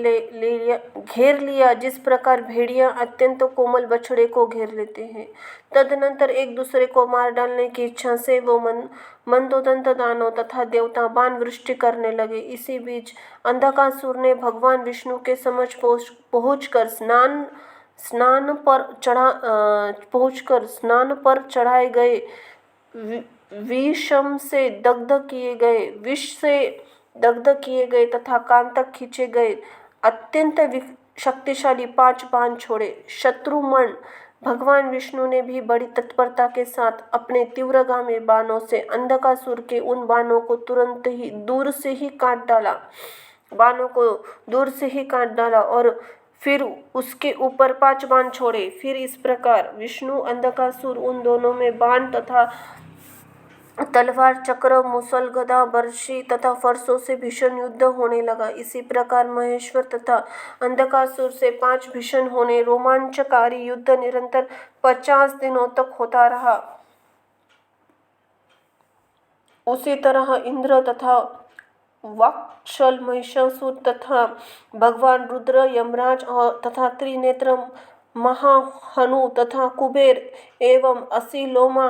लिया जिस प्रकार भेड़िया अत्यंत कोमल बछड़े को घेर लेते हैं। तदनंतर एक दूसरे को मार डालने की इच्छा से वो मंदोदंत दानव तथा देवता बाण वृष्टि करने लगे। इसी बीच अंधकासुर ने भगवान विष्णु के समक्ष पहुंचकर स्नान पर चढ़ाए गए विष से दग्ध किए गए तथा कान तक खींचे गए अत्यंत शक्तिशाली 5 बाण छोड़े। शत्रुमण भगवान विष्णु ने भी बड़ी तत्परता के साथ अपने तीव्रगामी बाणों से अंधकासुर के उन बाणों को तुरंत ही दूर से ही काट डाला और फिर उसके ऊपर 5 बाण छोड़े। फिर इस प्रकार विष्णु, अंधकासुर, उन दोनों में बाण तथा तलवार, चक्र, मुसल, गदा, बर्छी तथा फरसों से भीषण युद्ध होने लगा। इसी प्रकार महेश्वर तथा अंधकासुर से 5 भीषण होने रोमांचकारी युद्ध निरंतर 50 दिनों तक होता रहा। उसी तरह इंद्र तथा वाक्शल, महिषासुर तथा भगवान रुद्र, यमराज तथा त्रिनेत्र महाहनु तथा कुबेर एवं असीलोमा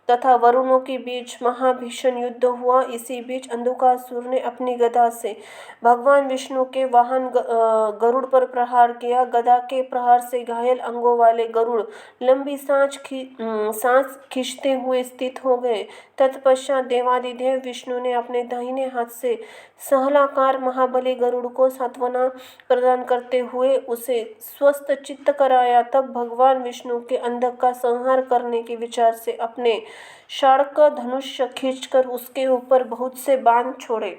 तथा वरुणों के बीच महाभीषण युद्ध हुआ। इसी बीच अंधकासुर ने अपनी गदा से भगवान विष्णु के वाहन गरुड़ पर प्रहार किया। गदा के प्रहार से घायल अंगों वाले गरुड़ लंबी सांस खींचते हुए स्थित हो गए। तत्पश्चात देवादिदेव विष्णु ने अपने दाहिने हाथ से सहलाकार महाबली गरुड़ को सांत्वना प्रदान करते हुए उसे स्वस्थ चित्त कराया। तब भगवान विष्णु के अंधक का संहार करने के विचार से अपने शार्क धनुष खींचकर उसके ऊपर बहुत से बाण छोड़े।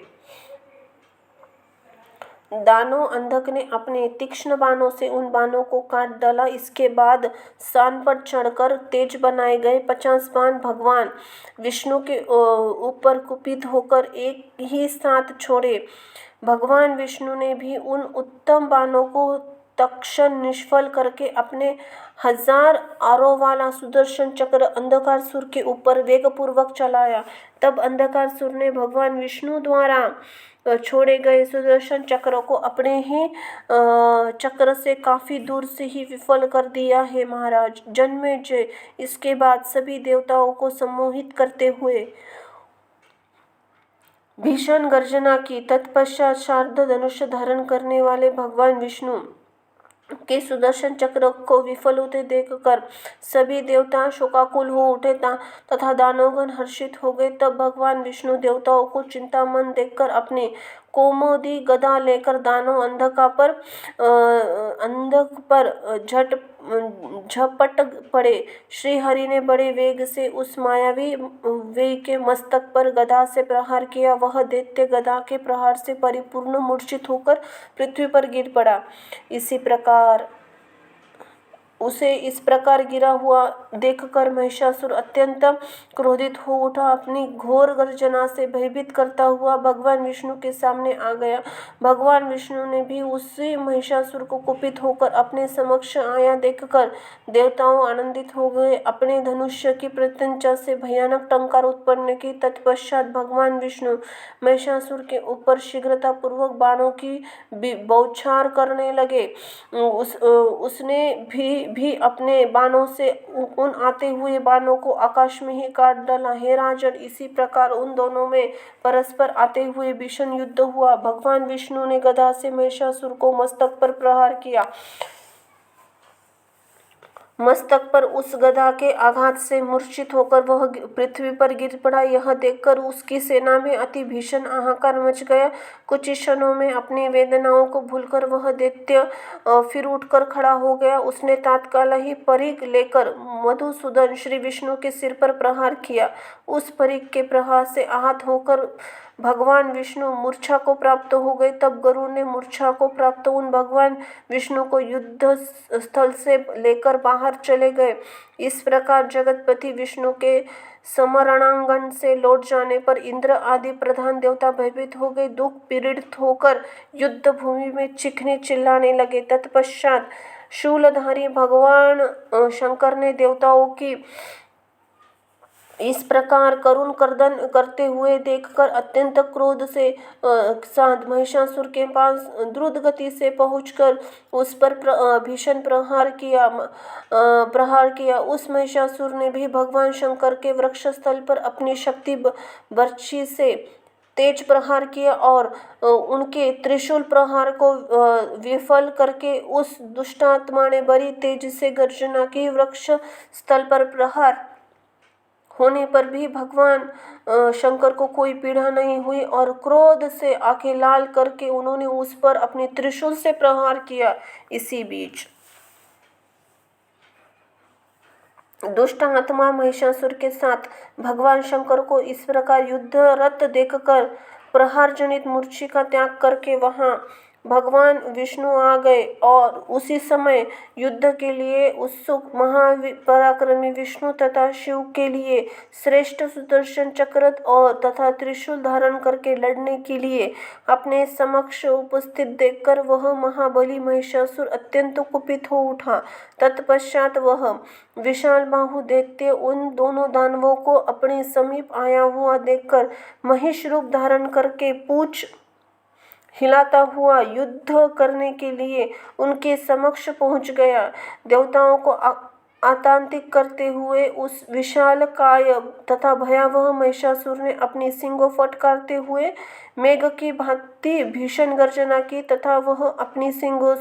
दानव अंधक ने अपने तीक्ष्ण बाणों से उन बाणों को काट डाला। इसके बाद सान पर चढ़कर तेज बनाए गए 50 बाण भगवान विष्णु के ऊपर कुपित होकर एक ही साथ छोड़े। भगवान विष्णु ने भी उन उत्तम बाणों को तत्क्षण निष्फल करके अपने 1000 आरों वाला सुदर्शन चक्र अंधकारसुर के ऊपर वेगपूर्वक चलाया। तब अंधकारसुर ने भगवान विष्णु द्वारा छोड़े गए सुदर्शन चक्र को अपने ही चक्र से काफी दूर से ही विफल कर दिया है महाराज। जन्मेजय इसके बाद सभी देवताओं को सम्मोहित करते हुए भीषण गर्जना की। तत्पश्चात शारद धनुष धारण करने वाले भगवान विष्णु के सुदर्शन चक्र को विफल होते देखकर सभी देवता शोकाकुल हो उठे तथा दानवगण हर्षित हो गए। तब भगवान विष्णु देवताओं को चिंतामन देखकर अपनी कौमुदी गदा लेकर दानव अंधक पर झपट पड़े। श्री हरि ने बड़े वेग से उस मायावी वे के मस्तक पर गदा से प्रहार किया। वह दैत्य गदा के प्रहार से परिपूर्ण मूर्छित होकर पृथ्वी पर गिर पड़ा। उसे इस प्रकार गिरा हुआ देखकर महिषासुर अत्यंत क्रोधित हो उठा। अपनी घोर गर्जना से भयभीत करता हुआ भगवान विष्णु के सामने आ गया। भगवान विष्णु ने भी उसी महिषासुर को कुपित होकर अपने समक्ष आया देखकर देवताओं आनंदित हो गए। अपने धनुष्य की प्रत्यंचा से भयानक टंकार उत्पन्न की। तत्पश्चात भगवान विष्णु महिषासुर के ऊपर शीघ्रतापूर्वक बाणों की बौछार करने लगे। उसने भी अपने बाणों से उन आते हुए बाणों को आकाश में ही काट डाला। हे राजन, इसी प्रकार उन दोनों में परस्पर आते हुए भीषण युद्ध हुआ। भगवान विष्णु ने गदा से महिषासुर को मस्तक पर प्रहार किया। मस्तक पर उस गदा के आघात से मूर्छित होकर वह पृथ्वी पर गिर पड़ा। यह देखकर उसकी सेना में अति भीषण हाहाकार मच गया। कुछ क्षणों में अपनी वेदनाओं को भूलकर वह दैत्य फिर उठकर खड़ा हो गया। उसने तत्काल ही परिघ लेकर मधुसूदन श्री विष्णु के सिर पर प्रहार किया। उस परिघ के प्रहार से आहत होकर भगवान विष्णु मूर्छा को प्राप्त हो गए। तब गरुड़ ने मूर्छा को प्राप्त उन भगवान विष्णु को युद्ध स्थल से लेकर बाहर चले गए। इस प्रकार जगतपति विष्णु के समरणांगण से लौट जाने पर इंद्र आदि प्रधान देवता भयभीत हो गए। दुख पीड़ित होकर युद्ध भूमि में चीखने चिल्लाने लगे। तत्पश्चात शूलधारी भगवान शंकर ने देवताओं की इस प्रकार करुण कर्दन करते हुए देखकर अत्यंत क्रोध से साथ महिषासुर के पास द्रुत गति से पहुंचकर उस पर भीषण प्रहार किया। उस महिषासुर ने भी भगवान शंकर के वृक्ष स्थल पर अपनी शक्ति बर्छी से तेज प्रहार किया और उनके त्रिशूल प्रहार को विफल करके उस दुष्टात्मा ने बड़ी तेज से गर्जना की। वृक्ष स्थल पर प्रहार होने पर भी भगवान शंकर को कोई पीड़ा नहीं हुई और क्रोध से आंखें लाल करके उन्होंने उस पर अपने त्रिशूल से प्रहार किया। इसी बीच दुष्ट आत्मा महिषासुर के साथ भगवान शंकर को इस प्रकार युद्धरत देखकर प्रहार जनित मूर्छा का त्याग करके वहां भगवान विष्णु आ गए और उसी समय युद्ध के लिए उत्सुक महापराक्रमी विष्णु तथा शिव के लिए श्रेष्ठ सुदर्शन चक्र और तथा त्रिशूल धारण करके लड़ने के लिए अपने समक्ष उपस्थित देखकर वह महाबली महिषासुर अत्यंत कुपित हो उठा। तत्पश्चात वह विशाल बाहु दैत्य उन दोनों दानवों को अपने समीप आया हुआ देखकर महिष रूप धारण करके पूंछ हिलाता हुआ युद्ध करने के लिए उनके समक्ष पहुंच गया। देवताओं को आतंकित करते हुए उस विशाल काय तथा भयावह महिषासुर ने अपनी सींगों फटकारते हुए मेघ की भांति भीषण गर्जना की तथा वह अपनी सींगों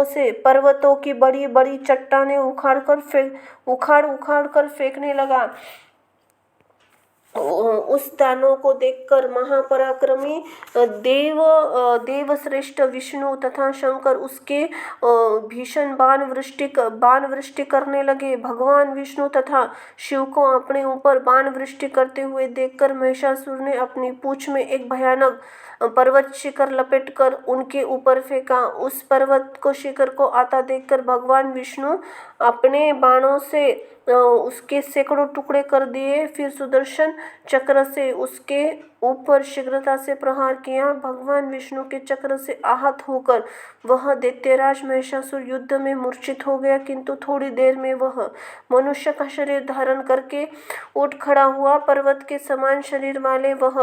से पर्वतों की बड़ी बड़ी चट्टानें उखाड़ कर फेंकने लगा। उस दानव को देखकर महापराक्रमी देव श्रेष्ठ विष्णु तथा शंकर उसके भीषण बाण वृष्टि करने लगे। भगवान विष्णु तथा शिव को अपने ऊपर बाण वृष्टि करते हुए देखकर महिषासुर ने अपनी पूंछ में एक भयानक पर्वत शिखर लपेटकर उनके ऊपर फेंका। उस पर्वत को शिखर को आता देखकर भगवान विष्णु अपने बाणों से उसके सैकड़ों टुकड़े कर दिए। फिर सुदर्शन चक्र से उसके ऊपर शीघ्रता से प्रहार किया। भगवान विष्णु के चक्र से आहत होकर वह दैत्यराज महिषासुर युद्ध में मूर्छित हो गया, किंतु थोड़ी देर में वह मनुष्य का शरीर धारण करके उठ खड़ा हुआ। पर्वत के समान शरीर वाले वह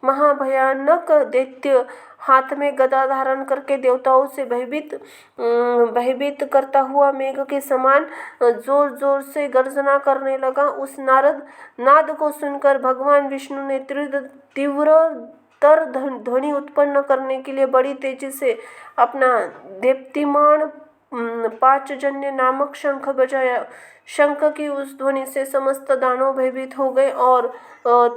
महाभयानक दैत्य हाथ में गदा धारण करके देवताओं से भयभीत करता हुआ मेघ के समान जोर जोर से गर्जना करने लगा। उस नाद को सुनकर भगवान विष्णु ने तीव्रतर ध्वनि उत्पन्न करने के लिए बड़ी तेजी से अपना देप्तिमान पांचजन्य नामक शंख बजाया। शंख की उस ध्वनि से समस्त दानव भयभीत हो गए और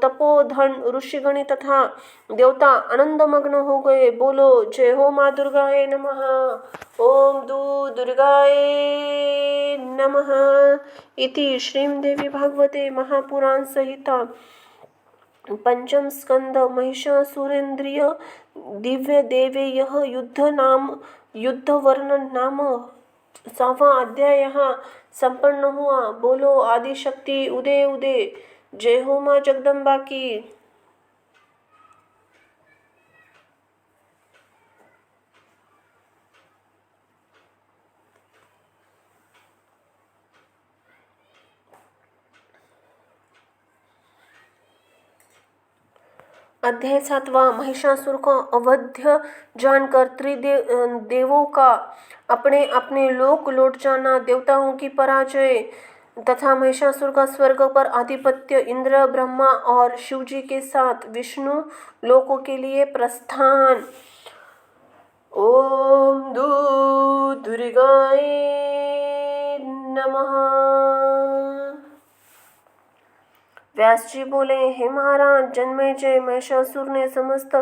तपोधन ऋषिगण तथा देवता आनंदमग्न हो गए। बोलो जय हो माँ दुर्गाए नमः। ओम दुर्गाए नमः। इति श्रीमद्देवी भागवते महापुराण संहिता पंचम स्कंद महिषासुरेन्द्रिय दिव्य देवेयः युद्ध वर्णन नाम 7वां अध्याय यहाँ संपन्न हुआ। बोलो आदिशक्ति उदय उदय। जय हो माँ जगदम्बा की। अध्याय 7वां। महिषासुर को अवध्य जानकर त्रिदेवों का अपने अपने लोक लौट जाना, देवताओं की पराजय तथा महिषासुर का स्वर्ग पर आधिपत्य, इंद्र ब्रह्मा और शिवजी के साथ विष्णु लोकों के लिए प्रस्थान। ओम दुर्गाय नमः। व्यास जी बोले, हे महाराज जन्मेजय, महिषासुर ने समस्त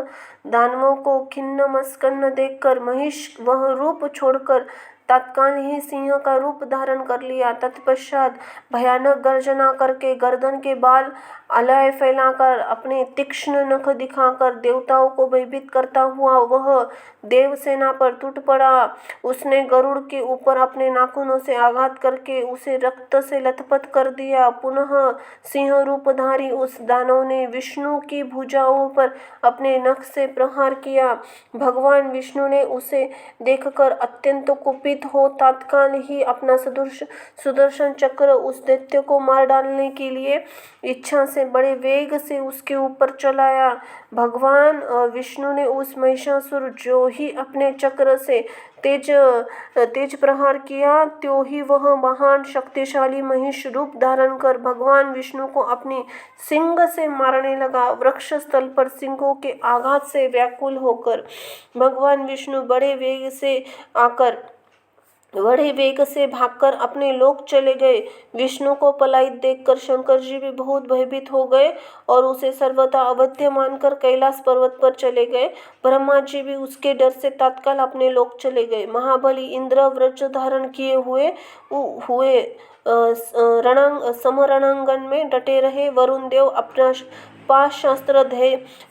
दानवों को खिन्न मस्कन्न देखकर महिष वह रूप छोड़कर तत्काल ही सिंह का रूप धारण कर लिया। तत्पश्चात भयानक गर्जना करके गर्दन के बाल अलय फैलाकर अपने तीक्ष्ण नख दिखाकर देवताओं को भयभीत करता हुआ वह देवसेना पर टूट पड़ा। उसने गरुड़ के ऊपर अपने नाखूनों से आघात करके उसे रक्त से लथपथ कर दिया। पुनः सिंह रूपधारी उस दानव ने विष्णु की भुजाओं पर अपने नख से प्रहार किया। भगवान विष्णु ने उसे देखकर अत्यंत कुपित हो तत्काल ही अपना सुदर्शन चक्र उस दैत्य को मार डालने के लिए इच्छा से बड़े वेग से उसके ऊपर चलाया। भगवान विष्णु ने उस महिषासुर जो ही अपने चक्र से तेज प्रहार किया, त्यों ही वह महान शक्तिशाली महिष रूप धारण कर भगवान विष्णु को अपनी सिंग से मारने लगा। वृक्ष स्थल पर सिंहों के आघात से व्याकुल होकर भगवान विष्णु बड़े वेग से भागकर अपने लोक चले गए। विष्णु को पलायित देखकर शंकर जी भी बहुत भयभीत हो गए और उसे सर्वथा अवध्य मानकर कैलाश पर्वत पर चले गए। ब्रह्मा जी भी उसके डर से तत्काल अपने लोक चले गए। महाबली इंद्र वज्र धारण किए हुए समरणांगन में डटे रहे। वरुण देव अपना पाशस्त्र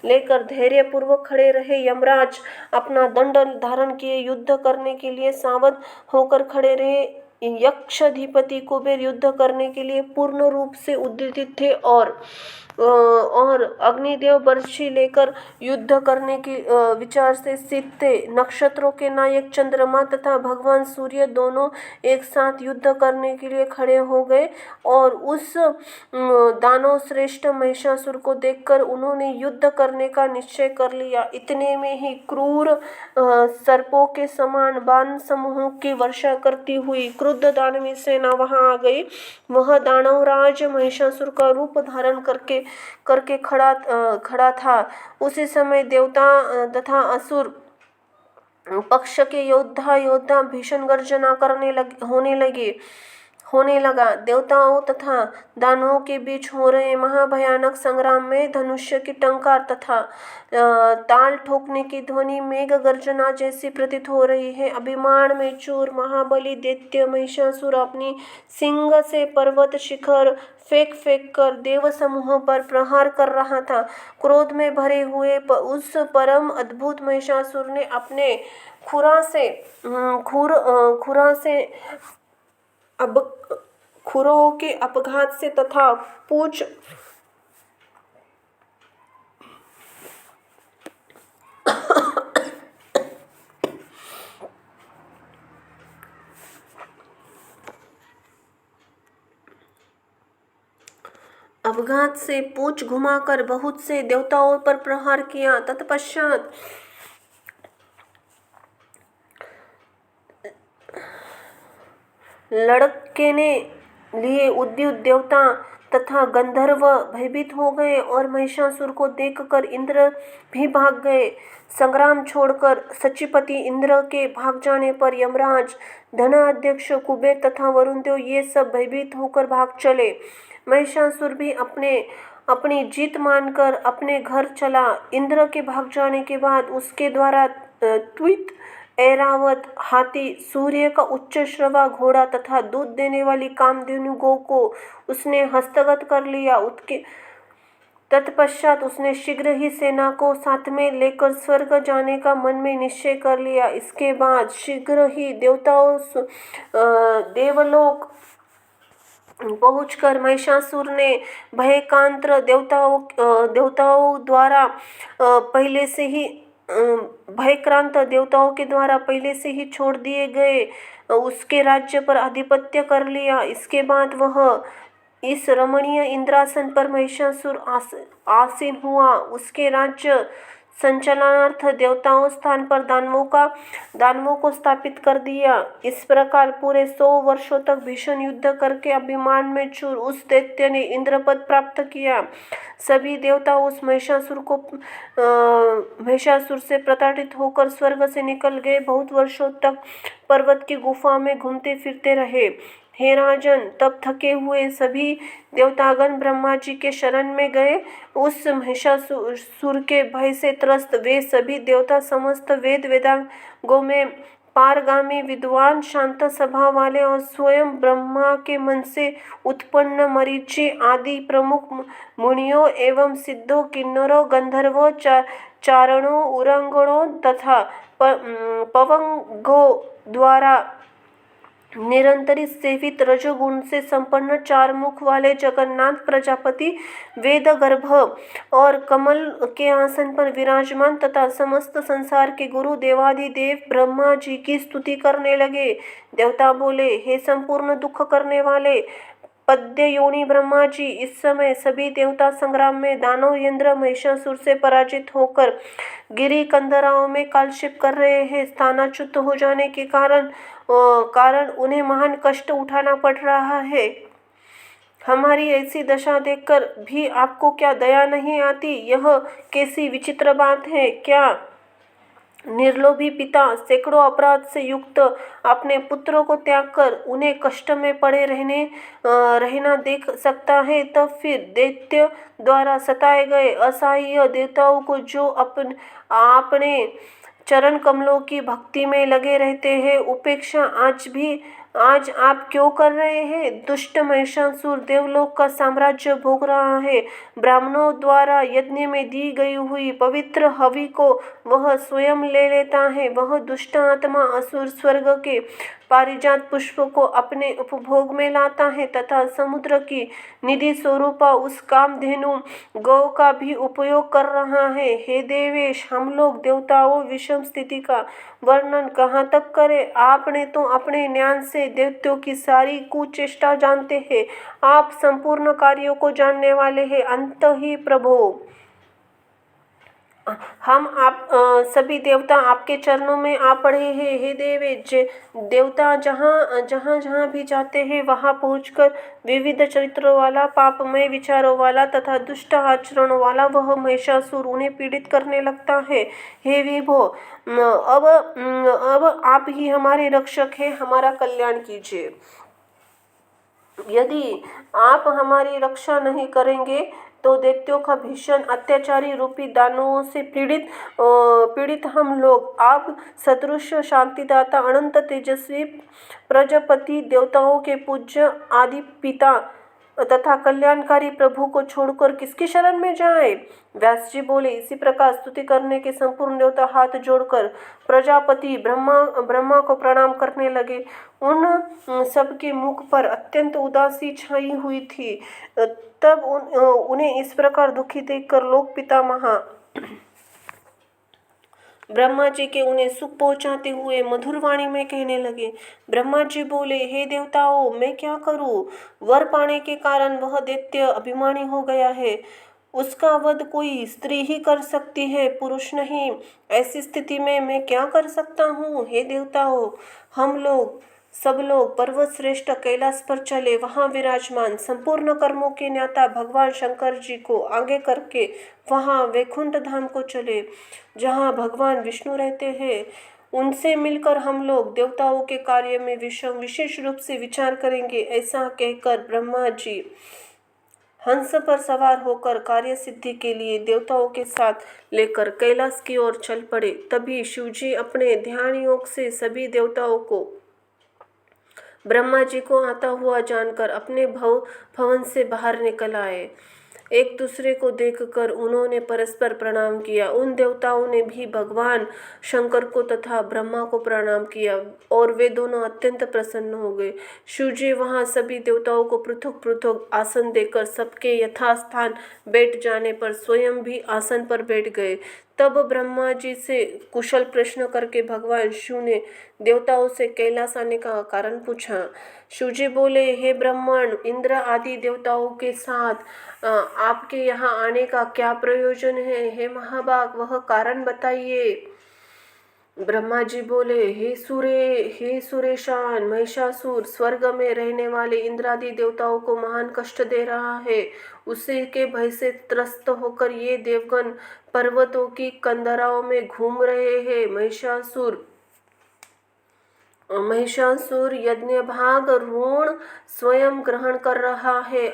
लेकर धैर्य पूर्वक खड़े रहे। यमराज अपना दंड धारण किए युद्ध करने के लिए सावध होकर खड़े रहे। यक्षधिपति कुबेर युद्ध करने के लिए पूर्ण रूप से उद्यत थे और अग्निदेव बर्छी लेकर युद्ध करने के विचार से स्थित थे। नक्षत्रों के नायक चंद्रमा तथा भगवान सूर्य दोनों एक साथ युद्ध करने के लिए खड़े हो गए और उस दानव श्रेष्ठ महिषासुर को देखकर उन्होंने युद्ध करने का निश्चय कर लिया। इतने में ही क्रूर सर्पों के समान बाण समूहों की वर्षा करती हुई क्रुद्ध दानवी सेना वहां आ गई। वह दानवराज महिषासुर का रूप धारण करके खड़ा था। उसी समय देवता तथा असुर पक्ष के योद्धा भीषण गर्जना होने लगा। देवताओं तथा दानवों के बीच हो रहे महाभयानक संग्राम में धनुष्य की टंकार तथा ताल ठोकने की ध्वनि मेघ गर्जना जैसी प्रतीत हो रही है। अभिमान में चूर महाबली दैत्य महिषासुर अपनी सिंग से पर्वत शिखर फेंक कर देव समूह पर प्रहार कर रहा था। क्रोध में भरे हुए उस परम अद्भुत महिषासुर ने अपने खुरों के अपघात से तथा अवघात से पूंछ घुमाकर बहुत से देवताओं पर प्रहार किया। तत्पश्चात लड़कने लिए उद्युत देवता तथा गंधर्व भयभीत हो गए और महिषासुर को देखकर इंद्र भी भाग गए। संग्राम छोड़कर सचिपति इंद्र के भाग जाने पर यमराज, धनाध्यक्ष कुबेर तथा वरुणदेव ये सब भयभीत होकर भाग चले। महिषासुर भी अपनी जीत मानकर अपने घर चला। इंद्र के भाग जाने के बाद उसके द्वारा त्वित, ऐरावत हाथी, सूर्य का उच्च श्रवा घोड़ा तथा दूध देने वाली कामधेनु गौ को उसने हस्तगत कर लिया। उसके तत्पश्चात उसने शीघ्र ही सेना को साथ में लेकर स्वर्ग जाने का मन में निश्चय कर लिया। इसके बाद शीघ्र ही देवलोक पहुंचकर महिषासुर ने भयक्रांत देवताओं के द्वारा पहले से ही छोड़ दिए गए उसके राज्य पर आधिपत्य कर लिया। इसके बाद वह इस रमणीय इंद्रासन पर महिषासुर आसीन हुआ। उसके राज्य संचालनार्थ देवताओं स्थान पर दानवों को स्थापित कर दिया। इस प्रकार पूरे 100 वर्षों तक भीषण युद्ध करके अभिमान में चूर उस दैत्य ने इंद्रपद प्राप्त किया। सभी देवता उस महिषासुर से प्रताड़ित होकर स्वर्ग से निकल गए। बहुत वर्षों तक पर्वत की गुफा में घूमते फिरते रहे। हे राजन, तब थके हुए सभी देवतागण ब्रह्मा जी के शरण में गए। उस महिषासुर के भय से त्रस्त वे सभी देवता समस्त वेदांगों में पारगामी, विद्वान, शांत स्वभाव वाले और स्वयं ब्रह्मा के मन से उत्पन्न मरीचि आदि प्रमुख मुनियों एवं सिद्धों, किन्नरों, गंधर्वों, चारणों, उरंगणों तथा पवंगों द्वारा निरंतर सेवित रजोगुण से संपन्न 4 मुख वाले जगन्नाथ प्रजापति वेद गर्भ और कमल के आसन पर विराजमान तथा समस्त संसार के गुरु देवाधिदेव ब्रह्मा जी की स्तुति करने लगे। देवता बोले, हे संपूर्ण दुख करने वाले पद्य योनि ब्रह्मा जी, इस समय सभी देवता संग्राम में दानव इंद्र महिषासुर से पराजित होकर गिरी कंदराओं में कालक्षेप कर रहे हैं। स्थानाच्युत हो जाने के कारण उन्हें महान कष्ट उठाना पड़ रहा है। हमारी ऐसी दशा देखकर भी आपको क्या दया नहीं आती? यह कैसी विचित्र बात है? क्या निर्लोभी पिता सैकड़ों अपराध से युक्त अपने पुत्रों को त्याग कर उन्हें कष्ट में पड़े रहना देख सकता है? तब फिर दैत्य द्वारा सताए गए असहाय देवताओं को जो अपने चरण कमलों की भक्ति में लगे रहते हैं, उपेक्षा आज आप क्यों कर रहे हैं? दुष्ट महिषासुर देवलोक का साम्राज्य भोग रहा है। ब्राह्मणों द्वारा यज्ञ में दी गई हुई पवित्र हवि को वह स्वयं ले लेता है। वह दुष्ट आत्मा असुर स्वर्ग के पारिजात पुष्प को अपने उपभोग में लाता है तथा समुद्र की निधि स्वरूपा उस कामधेनु गौ का भी उपयोग कर रहा है। हे देवेश, हम लोग देवताओं विषम स्थिति का वर्णन कहाँ तक करें? आपने तो अपने ज्ञान से दैत्यों की सारी कुचेष्टा जानते हैं। आप संपूर्ण कार्यों को जानने वाले हैं। अंत ही प्रभो, हम आप सभी देवता आपके चरणों में आ पड़े हैं। हे देवेश, देवता जहाँ भी जाते हैं वहाँ पहुंचकर विविध चरित्रों वाला, पापमय विचारों वाला तथा दुष्ट आचरणों वाला वह महिषासुर उन्हें पीड़ित करने लगता है। हे विभो, अब आप ही हमारे रक्षक हैं, हमारा कल्याण कीजिए। यदि आप हमारी रक्षा नहीं करेंगे तो दैत्यों का भीषण अत्याचारी रूपी दानवों से पीड़ित हम लोग आप सदृश शांतिदाता अनंत तेजस्वी प्रजापति देवताओं के पूज्य आदि पिता तथा कल्याणकारी प्रभु को छोड़कर किसकी शरण में जाए? व्यास जी बोले, इसी प्रकार स्तुति करने के संपूर्ण देवता हाथ जोड़कर प्रजापति ब्रह्मा को प्रणाम करने लगे। उन सबके मुख पर अत्यंत उदासी छाई हुई थी। तब उन्हें इस प्रकार दुखी देखकर लोक पितामह ब्रह्मा जी के उन्हें सुख पहुंचाते हुए मधुर वाणी में कहने लगे। ब्रह्मा जी बोले, हे देवताओं, मैं क्या करूं? वर पाने के कारण वह दैत्य अभिमानी हो गया है। उसका वध कोई स्त्री ही कर सकती है, पुरुष नहीं। ऐसी स्थिति में मैं क्या कर सकता हूँ? हे देवताओं, हम लोग सब लोग पर्वत श्रेष्ठ कैलाश पर चले। वहां विराजमान संपूर्ण कर्मों के ज्ञाता भगवान शंकर जी को आगे करके वहां वैकुंठ धाम को चले, जहां भगवान विष्णु रहते हैं। उनसे मिलकर हम लोग देवताओं के कार्य में विशेष रूप से विचार करेंगे। ऐसा कहकर ब्रह्मा जी हंस पर सवार होकर कार्य सिद्धि के लिए देवताओं के साथ लेकर कैलाश की ओर चल पड़े। तभी शिवजी अपने ध्यान योग से सभी देवताओं को ब्रह्मा जी को आता हुआ जानकर अपने भवन से बाहर निकल आए। एक दूसरे को देखकर उन्होंने परस्पर प्रणाम किया। उन देवताओं ने भी भगवान शंकर को तथा ब्रह्मा को प्रणाम किया और वे दोनों अत्यंत प्रसन्न हो गए। शिवजी वहां सभी देवताओं को पृथक पृथक आसन देकर सबके यथास्थान बैठ जाने पर स्वयं भी आसन पर बैठ गए। तब ब्रह्मा जी से कुशल प्रश्न करके भगवान शिव ने देवताओं से कैलाश आने का कारण पूछा। शिवजी बोले, हे ब्राह्मण, इंद्र आदि देवताओं के साथ आपके यहाँ आने का क्या प्रयोजन है? हे महाभाग, वह कारण बताइए। ब्रह्मा जी बोले, हे सुरेशान, महिषासुर स्वर्ग में रहने वाले इंद्रादि देवताओं को महान कष्ट दे रहा है। उसी के भय से त्रस्त होकर ये देवगण पर्वतों की कंदराओं में घूम रहे हैं। महिषासुर यज्ञ भाग ऋण स्वयं ग्रहण कर रहा है।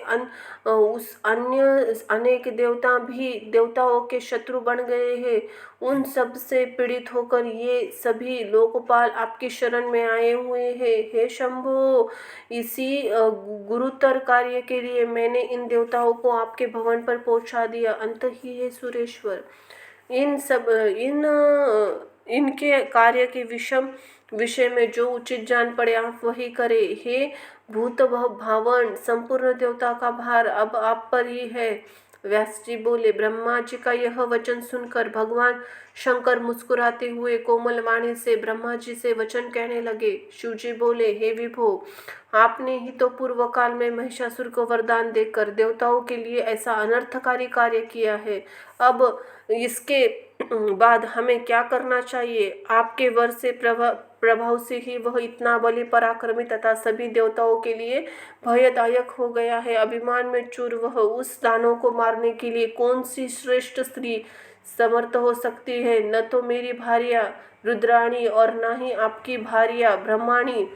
उस अन्य अनेक देवता भी देवताओं के शत्रु बन गए हैं। उन सब से पीड़ित होकर ये सभी लोकपाल आपकी शरण में आए हुए हैं। हे शंभो, इसी गुरुतर कार्य के लिए मैंने इन देवताओं को आपके भवन पर पहुंचा दिया। अंत ही है सुरेश्वर, इनके कार्य के विषय में जो उचित जान पड़े आप वही करे। हे भूत भावन, संपूर्ण देवता का भार अब आप पर ही है। व्यास जी बोले, ब्रह्मा जी का यह वचन सुनकर भगवान शंकर मुस्कुराते हुए कोमल वाणी से ब्रह्मा जी से वचन कहने लगे। शिव जी बोले, हे विभो, आपने ही तो पूर्व काल में महिषासुर को वरदान देकर देवताओं के लिए ऐसा अनर्थकारी कार्य किया है। अब इसके बाद हमें क्या करना चाहिए? आपके वर से प्रभाव से ही वह इतना बलि पराक्रमी तथा सभी देवताओं के लिए भयदायक हो गया है। अभिमान में चूर वह उस दानव को मारने के लिए कौन सी श्रेष्ठ स्त्री समर्थ हो सकती है? न तो मेरी भार्या रुद्राणी और न ही आपकी भार्या ब्रह्माणी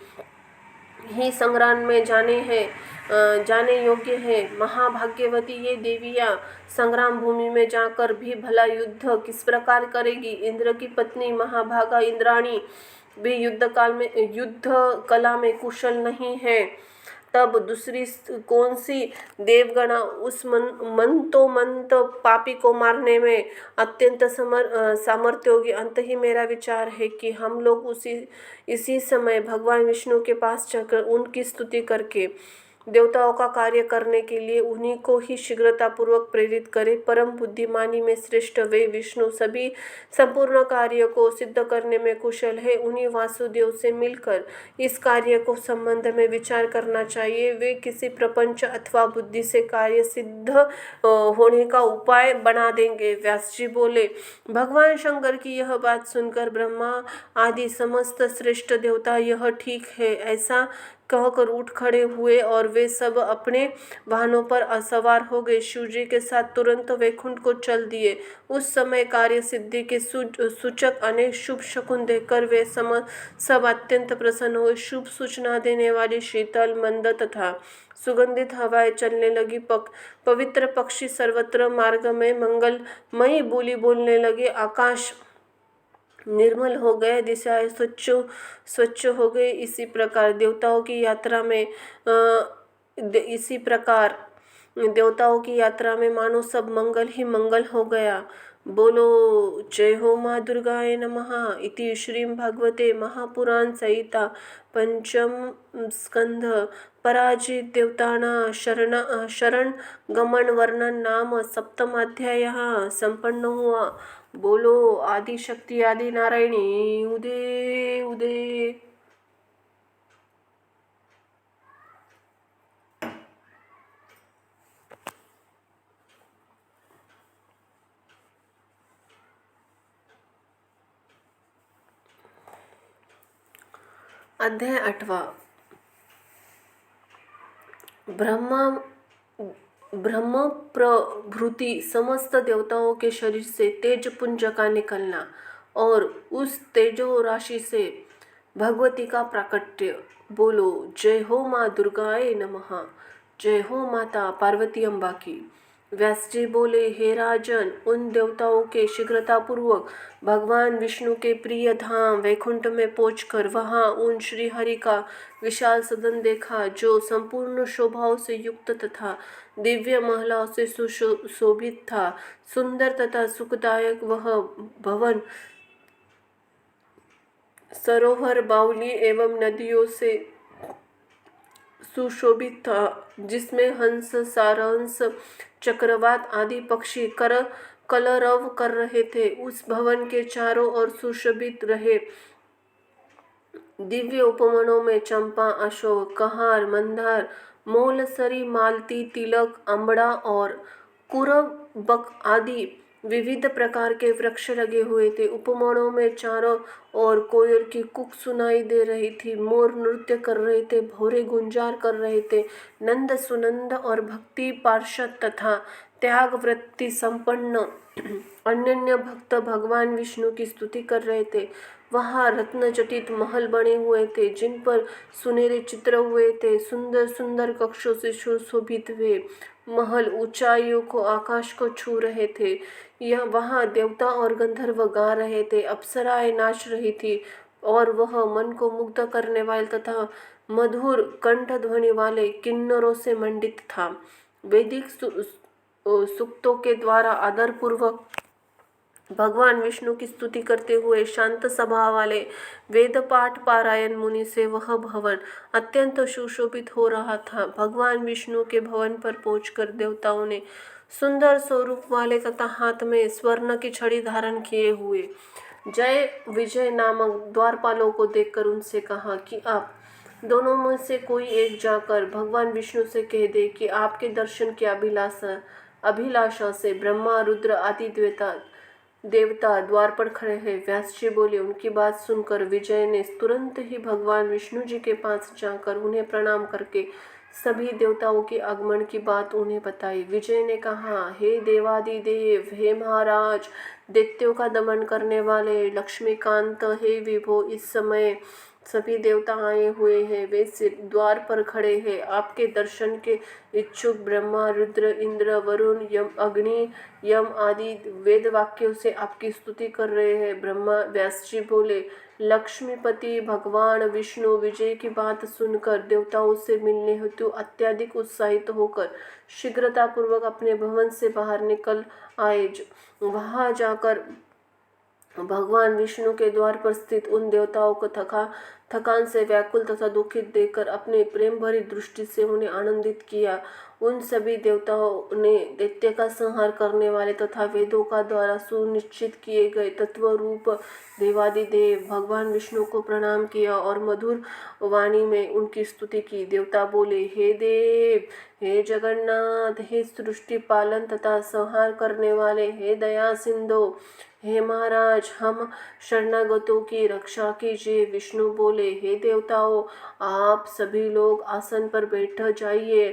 ही संग्राम में जाने योग्य है। महाभाग्यवती ये देवियाँ संग्राम भूमि में जाकर भी भला युद्ध किस प्रकार करेगी? इंद्र की पत्नी महाभागा इंद्राणी भी युद्ध कला में कुशल नहीं है। तब दूसरी कौन सी देवगणा उस मंत पापी को मारने में अत्यंत सामर्थ्य होगी? अंत ही मेरा विचार है कि हम लोग इसी समय भगवान विष्णु के पास जाकर उनकी स्तुति करके देवताओं का कार्य करने के लिए उन्हीं को ही शीघ्रतापूर्वक प्रेरित करे। परम बुद्धिमानी में श्रेष्ठ वे विष्णु सभी संपूर्ण कार्य को सिद्ध करने में कुशल है। उन्हीं वासुदेव से मिलकर इस कार्य को संबंध में विचार करना चाहिए। वे किसी प्रपंच अथवा बुद्धि से कार्य सिद्ध होने का उपाय बना देंगे। व्यास जी बोले, भगवान शंकर की यह बात सुनकर ब्रह्मा आदि समस्त श्रेष्ठ देवता यह ठीक है ऐसा कहकर उठ खड़े हुए और वे सब अपने वाहनों पर सवार हो गए। शिवजी के साथ तुरंत वैकुंठ को चल दिए। उस समय कार्य सिद्धि के सूचक अनेक शुभ शकुन देखकर वे सब अत्यंत प्रसन्न हुए। शुभ सूचना देने वाली शीतल मंद तथा सुगंधित हवाएं चलने लगी। पवित्र पक्षी सर्वत्र मार्ग में मंगलमयी बोली बोलने लगे। आकाश निर्मल हो गए, दिशाएं स्वच्छ हो गए। इसी प्रकार देवताओं की यात्रा में मानो सब मंगल ही मंगल हो गया। बोलो जय हो माँ दुर्गाय नमः। इति श्री भागवते महापुराण संहिता पंचम स्कंध पराजित देवताना शरण गमन वर्णन नाम सप्तमाध्याय संपन्न हुआ। बोलो आदि शक्ति आदि नारायणी उदे उदे। अध्याय 8वां। ब्रह्म प्रभृति समस्त देवताओं के शरीर से तेज पुंज का निकलना और उस तेजो राशि से भगवती का प्राकट्य। बोलो जय हो माँ दुर्गाए नमः, जय हो माता पार्वती अम्बा की। व्यास जी बोले, हे राजन, उन देवताओं के शीघ्रता पूर्वक भगवान विष्णु के प्रिय धाम वैकुंठ में पहुंचकर वहां उन श्री हरि का विशाल सदन देखा, जो संपूर्ण शोभाओं से युक्त तथा दिव्य महलाओं से सुशोभित था। सुंदर तथा सुखदायक वह भवन सरोवर, बावली एवं नदियों से सुशोभित था, जिसमें हंस, सारहंस, चक्रवात आदि पक्षी कलरव कर रहे थे। उस भवन के चारों ओर सुशोभित रहे दिव्य उपवनों में चंपा, अशोक, कहार, मंदार, मोलसरी, मालती, तिलक, अम्बड़ा और कुरबक आदि विविध प्रकार के वृक्ष लगे हुए थे। उपवनों में चारों ओर कोयल की कूक सुनाई दे रही थी, मोर नृत्य कर रहे थे, भौरे गुंजार कर रहे थे, नंद सुनंद और भक्ति पार्षद तथा त्याग वृत्ति संपन्न अनन्य भक्त भगवान विष्णु की स्तुति कर रहे थे। वहाँ रत्न जटित महल बने हुए थे, जिन पर सुनहरे चित्र हुए थे। सुंदर सुंदर कक्षों से सुशोभित हुए महल ऊंचाइयों को आकाश को छू रहे थे। यह वहाँ देवता और गंधर्व गा रहे थे, अप्सराएं नाच रही थी और वह मन को मुग्ध करने वाले तथा मधुर कंठ ध्वनि वाले किन्नरों से मंडित था। वैदिक सूक्तों के द्वारा आदर पूर्वक भगवान विष्णु की स्तुति करते हुए शांत स्वभाव वाले वेद पाठ पारायण मुनि से वह भवन अत्यंत सुशोभित हो रहा था। भगवान विष्णु के भवन पर पहुंचकर देवताओं ने सुंदर स्वरूप वाले तथा हाथ में स्वर्ण की छड़ी धारण किए हुए जय विजय नामक द्वारपालों को देखकर उनसे कहा कि आप दोनों में से कोई एक जाकर भगवान विष्णु से कह दे कि आपके दर्शन की अभिलाषा से ब्रह्मा, रुद्र आदि देवता द्वार पर खड़े हैं। व्यास जी बोले, उनकी बात सुनकर विजय ने तुरंत ही भगवान विष्णु जी के पास जाकर उन्हें प्रणाम करके सभी देवताओं के आगमन की बात उन्हें बताई। विजय ने कहा, हे देवादिदेव, हे महाराज, दैत्यों का दमन करने वाले लक्ष्मीकांत, हे विभो, इस समय सभी देवता आए हुए हैं। वे द्वार पर खड़े हैं। आपके दर्शन के इच्छुक ब्रह्मा, रुद्र, इंद्र, वरुण, यम, अग्नि, यम आदि वेद वाक्यों से आपकी स्तुति कर रहे हैं। ब्रह्मा व्यास जी बोले, लक्ष्मीपति भगवान विष्णु विजय की बात सुनकर देवताओं से मिलने हेतु अत्यधिक उत्साहित होकर शीघ्रता पूर्वक अपने भवन से बाहर निकल आए। वहां जाकर भगवान विष्णु के द्वार पर स्थित उन देवताओं को थकान से व्याकुल तथा दुखित देखकर अपने प्रेम भरी दृष्टि से उन्हें आनंदित किया। उन सभी देवताओं ने दैत्य का संहार करने वाले तथा वेदों का द्वारा सुनिश्चित किए गए तत्व रूप देवादिदेव भगवान विष्णु को प्रणाम किया और मधुर वाणी में उनकी स्तुति की। देवता बोले, हे देव, हे जगन्नाथ, हे सृष्टि पालन तथा संहार करने वाले, हे दया सिंधु, हे महाराज, हम शरणागतों की रक्षा कीजिए। विष्णु बोले, हे देवताओं, आप सभी लोग आसन पर बैठ जाइए,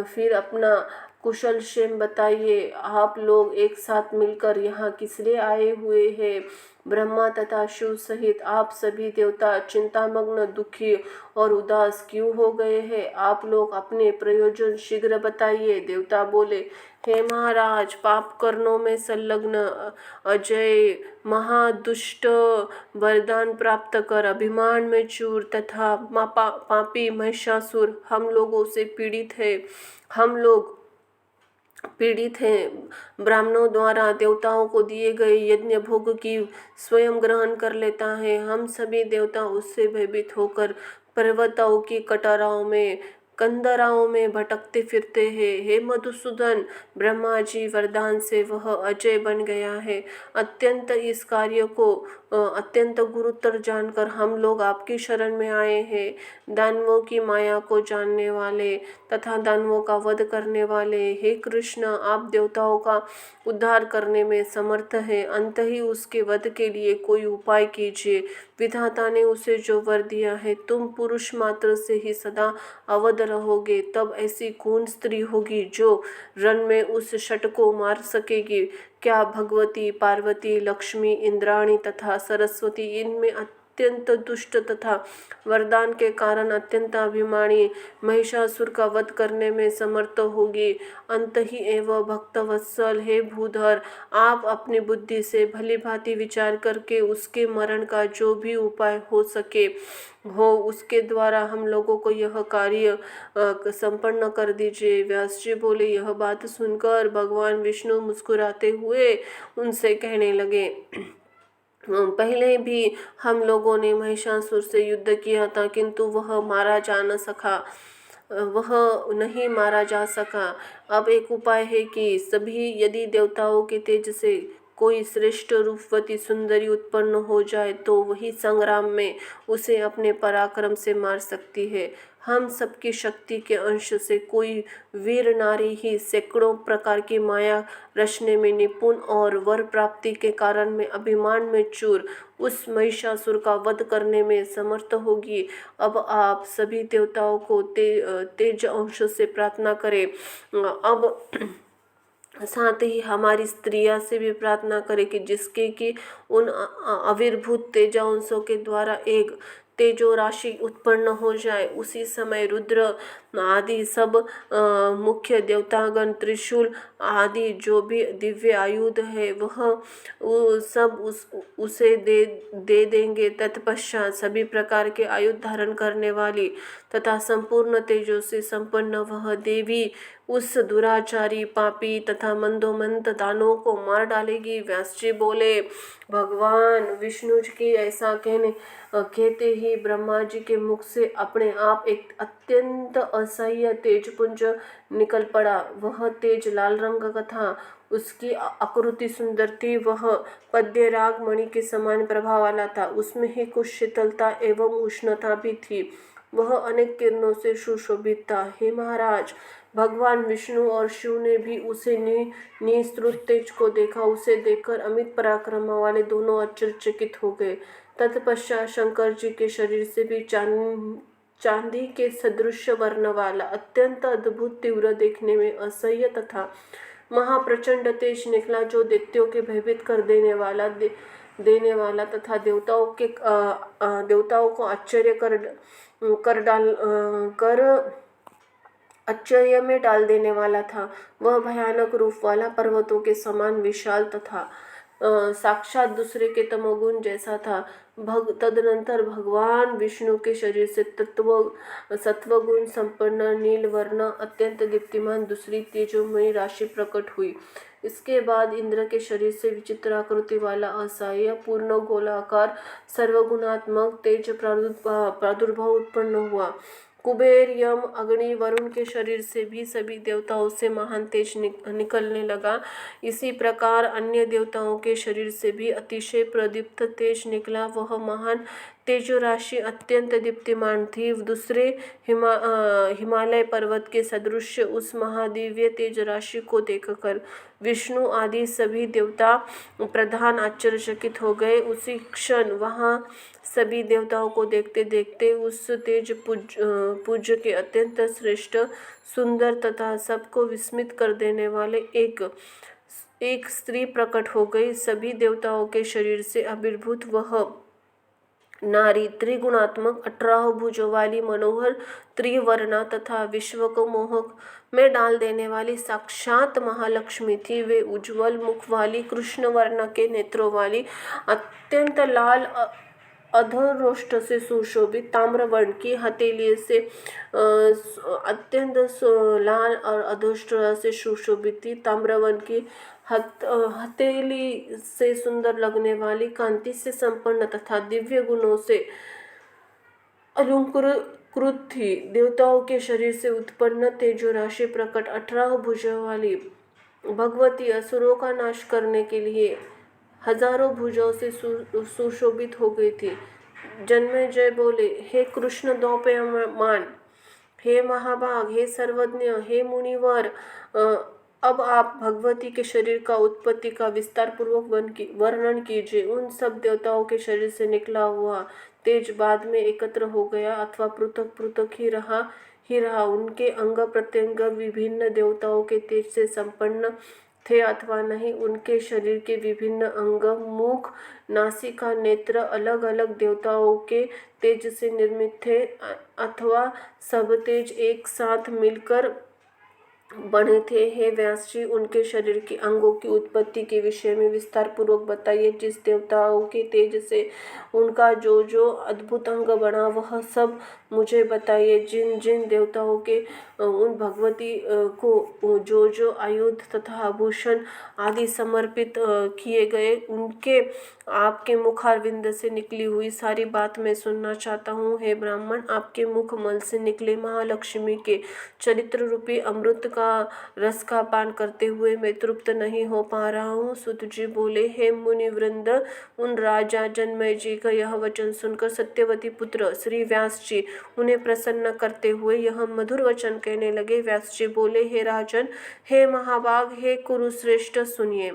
फिर अपना कुशल क्षेम बताइए। आप लोग एक साथ मिलकर यहाँ किस लिए आए हुए हैं? ब्रह्मा तथा शिव सहित आप सभी देवता चिंतामग्न, दुखी और उदास क्यों हो गए हैं? आप लोग अपने प्रयोजन शीघ्र बताइए। देवता बोले, हे महाराज, पाप कर्मों में संलग्न अजय महादुष्ट, वरदान प्राप्त कर अभिमान में चूर तथा पापी महिषासुर हम लोगों से पीड़ित हैं। ब्राह्मणों द्वारा देवताओं को दिए गए यज्ञ भोग की स्वयं ग्रहण कर लेता है। हम सभी देवता उससे भयभीत होकर पर्वतों की कटाराओं में कंदराओं में भटकते फिरते हैं। हे मधुसूदन, ब्रह्मा जी वरदान से वह अजय बन गया है। अत्यंत इस कार्य को अत्यंत गुरुतर जानकर हम लोग आपकी शरण में आए हैं। दानवों की माया को जानने वाले तथा दानवों का वध करने वाले, हे कृष्ण, आप देवताओं का उद्धार करने में समर्थ हैं। अंत ही उसके वध के लिए कोई उपाय कीजिए। विधाता ने उसे जो वर दिया है, तुम पुरुष मात्र से ही सदा अवध रहोगे। तब ऐसी कौन स्त्री होगी जो रण में उस शठ को मार सकेगी? क्या भगवती, पार्वती, लक्ष्मी, इंद्राणी तथा सरस्वती इनमें अत्यंत दुष्ट तथा वरदान के कारण अत्यंत अभिमानी महिषासुर का वध करने में समर्थ होगी? अंत ही एवं भक्तवत्सल, हे भूधर, आप अपनी बुद्धि से भली भांति विचार करके उसके मरण का जो भी उपाय हो सके हो उसके द्वारा हम लोगों को यह कार्य संपन्न कर दीजिए। व्यास जी बोले। यह बात सुनकर भगवान विष्णु मुस्कुराते हुए उनसे कहने लगे, पहले भी हम लोगों ने महिषासुर से युद्ध किया था, किंतु वह मारा जा न सका, वह नहीं मारा जा सका। अब एक उपाय है कि सभी यदि देवताओं के तेज से कोई श्रेष्ठ रूपवती सुंदरी उत्पन्न हो जाए तो वही संग्राम में उसे अपने पराक्रम से मार सकती है। हम सबकी शक्ति के अंश से कोई वीर नारी ही सैकड़ों प्रकार की माया रचने में निपुण और वर प्राप्ति के कारण में अभिमान में चूर उस महिषासुर का वध करने में समर्थ होगी। अब आप सभी देवताओं को तेज अंश से प्रार्थना करें। अब साथ ही हमारी स्त्रियां से भी प्रार्थना करें कि जिसके कि उन आविर्भूत तेजांशों के द्वारा एक तेजो राशि उत्पन्न हो जाए। उसी समय रुद्र आदि सब मुख्य देवतागण त्रिशूल आदि जो भी दिव्य आयुध है वह सब उसे दे देंगे। तत्पश्चात सभी प्रकार के आयुध धारण करने वाली तथा संपूर्ण तेजों से संपन्न वह देवी उस दुराचारी, पापी तथा मंदोमंद दानवों को मार डालेगी। व्यास जी बोले। भगवान विष्णु जी की ऐसा कहते ही ब्रह्मा जी के मुख से अपने आप एक अत्यंत असह्य तेजपुंज निकल पड़ा। वह तेज लाल रंग का था, उसकी आकृति सुंदर थी, वह पद्य राग मणि के समान प्रभाव वाला था, उसमें ही कुछ शीतलता एवं उष्णता भी थी, वह अनेक किरणों से सुशोभित था। हे महाराज, भगवान विष्णु और शिव ने भी उसे निःसृत तेज को देखा। उसे देखकर अमित पराक्रम वाले दोनों आश्चर्यचकित हो गए। तत्पश्चात शंकर जी के शरीर से भी चांदी के सदृश वर्ण वाला अत्यंत अद्भुत तीव्र देखने में असह्य तथा महाप्रचंड तेज निकला, जो दैत्यों के भयभीत कर देने वाला तथा देवताओं को आश्चर्य में डाल देने वाला था। वह भयानक रूप वाला पर्वतों के समान विशाल तथा साक्षात दूसरे के तमोगुण जैसा था। तदनंतर भगवान विष्णु के शरीर से सत्वगुण संपन्न नील वर्ण अत्यंत दीप्तिमान दूसरी तेजोमयी राशि प्रकट हुई। इसके बाद इंद्र के शरीर से विचित्र आकृति वाला असह्य पूर्ण गोलाकार सर्वगुणात्मक तेज प्रादुर्भाव उत्पन्न हुआ। कुबेर, यम, अग्नि, वरुण के शरीर से भी सभी देवताओं से महान तेज निकलने लगा। इसी प्रकार अन्य देवताओं के शरीर से भी अतिशय प्रदीप्त तेज निकला। वह महान तेजो राशि अत्यंत दीप्तिमान थी। दूसरे हिमालय पर्वत के सदृश उस महादिव्य तेज राशि को देखकर विष्णु आदि सभी देवता प्रधान आश्चर्यचकित हो गए। उसी क्षण वहाँ सभी देवताओं को देखते देखते उस तेज पूज्य के अत्यंत श्रेष्ठ, सुंदर तथा सबको विस्मित कर देने वाले एक स्त्री प्रकट हो गई। सभी देवताओं के शरीर से आविर्भूत वह नारी त्रिगुणात्मक 18 भुजों वाली मनोहर त्रिवर्णा तथा विश्व को मोह में डाल देने वाली साक्षात महालक्ष्मी थी। वे उज्ज्वल मुख वाली, कृष्ण वर्ण के नेत्रों वाली, अत्यंत लाल अधरोष्ठ से सुशोभित, ताम्रवर्ण की हथेली से अत्यंत लाल और अधोष्ठ से सुशोभित थी। ताम्रवर्ण की हथेली से सुंदर लगने वाली, कांति से संपन्न तथा दिव्य गुणों से अलंकृत कृत थी। देवताओं के शरीर से उत्पन्न तेजो राशि प्रकट 18 भुजों वाली भगवती असुरों का नाश करने के लिए हजारों भुजों से सुशोभित हो गई थी। जन्मेजय बोले, हे कृष्ण द्वैपायन, हे महाभाग, हे सर्वज्ञ, हे मुनिवर, अब आप भगवती के शरीर का उत्पत्ति का विस्तार पूर्वक वर्णन कीजिए। उन सब देवताओं के शरीर से निकला हुआ तेज बाद में एकत्र हो गया अथवा पृथक पृथक ही रहा। उनके अंग प्रत्यंग विभिन्न देवताओं के तेज से संपन्न थे अथवा नहीं। उनके शरीर के विभिन्न अंग, मुख, नासिका, नेत्र अलग अलग देवताओं के तेज से निर्मित थे अथवा सब तेज एक साथ मिलकर बने थे। हे व्यास जी, उनके शरीर के अंगों की उत्पत्ति के विषय में विस्तार पूर्वक बताइए। जिस देवताओं के तेज से उनका जो जो अद्भुत अंग बना वह सब मुझे बताइए। जिन जिन देवताओं के उन भगवती को जो जो आयुध तथा आभूषण आदि समर्पित किए गए, उनके आपके मुखारविंद से निकली हुई सारी बात मैं सुनना चाहता हूँ। हे ब्राह्मण, आपके मुख मल से निकले महालक्ष्मी के चरित्र रूपी अमृत का रस का पान करते हुए मैं तृप्त नहीं हो पा रहा हूँ। सुत जी बोले, हे मुनिवृंद, उन राजा जन्मेजय जी का यह वचन सुनकर सत्यवती पुत्र श्री व्यास जी उन्हें प्रसन्न करते हुए यह मधुर वचन कहने लगे। व्यास जी बोले, हे राजन, हे महाभाग, हे कुरुश्रेष्ठ, सुनिए।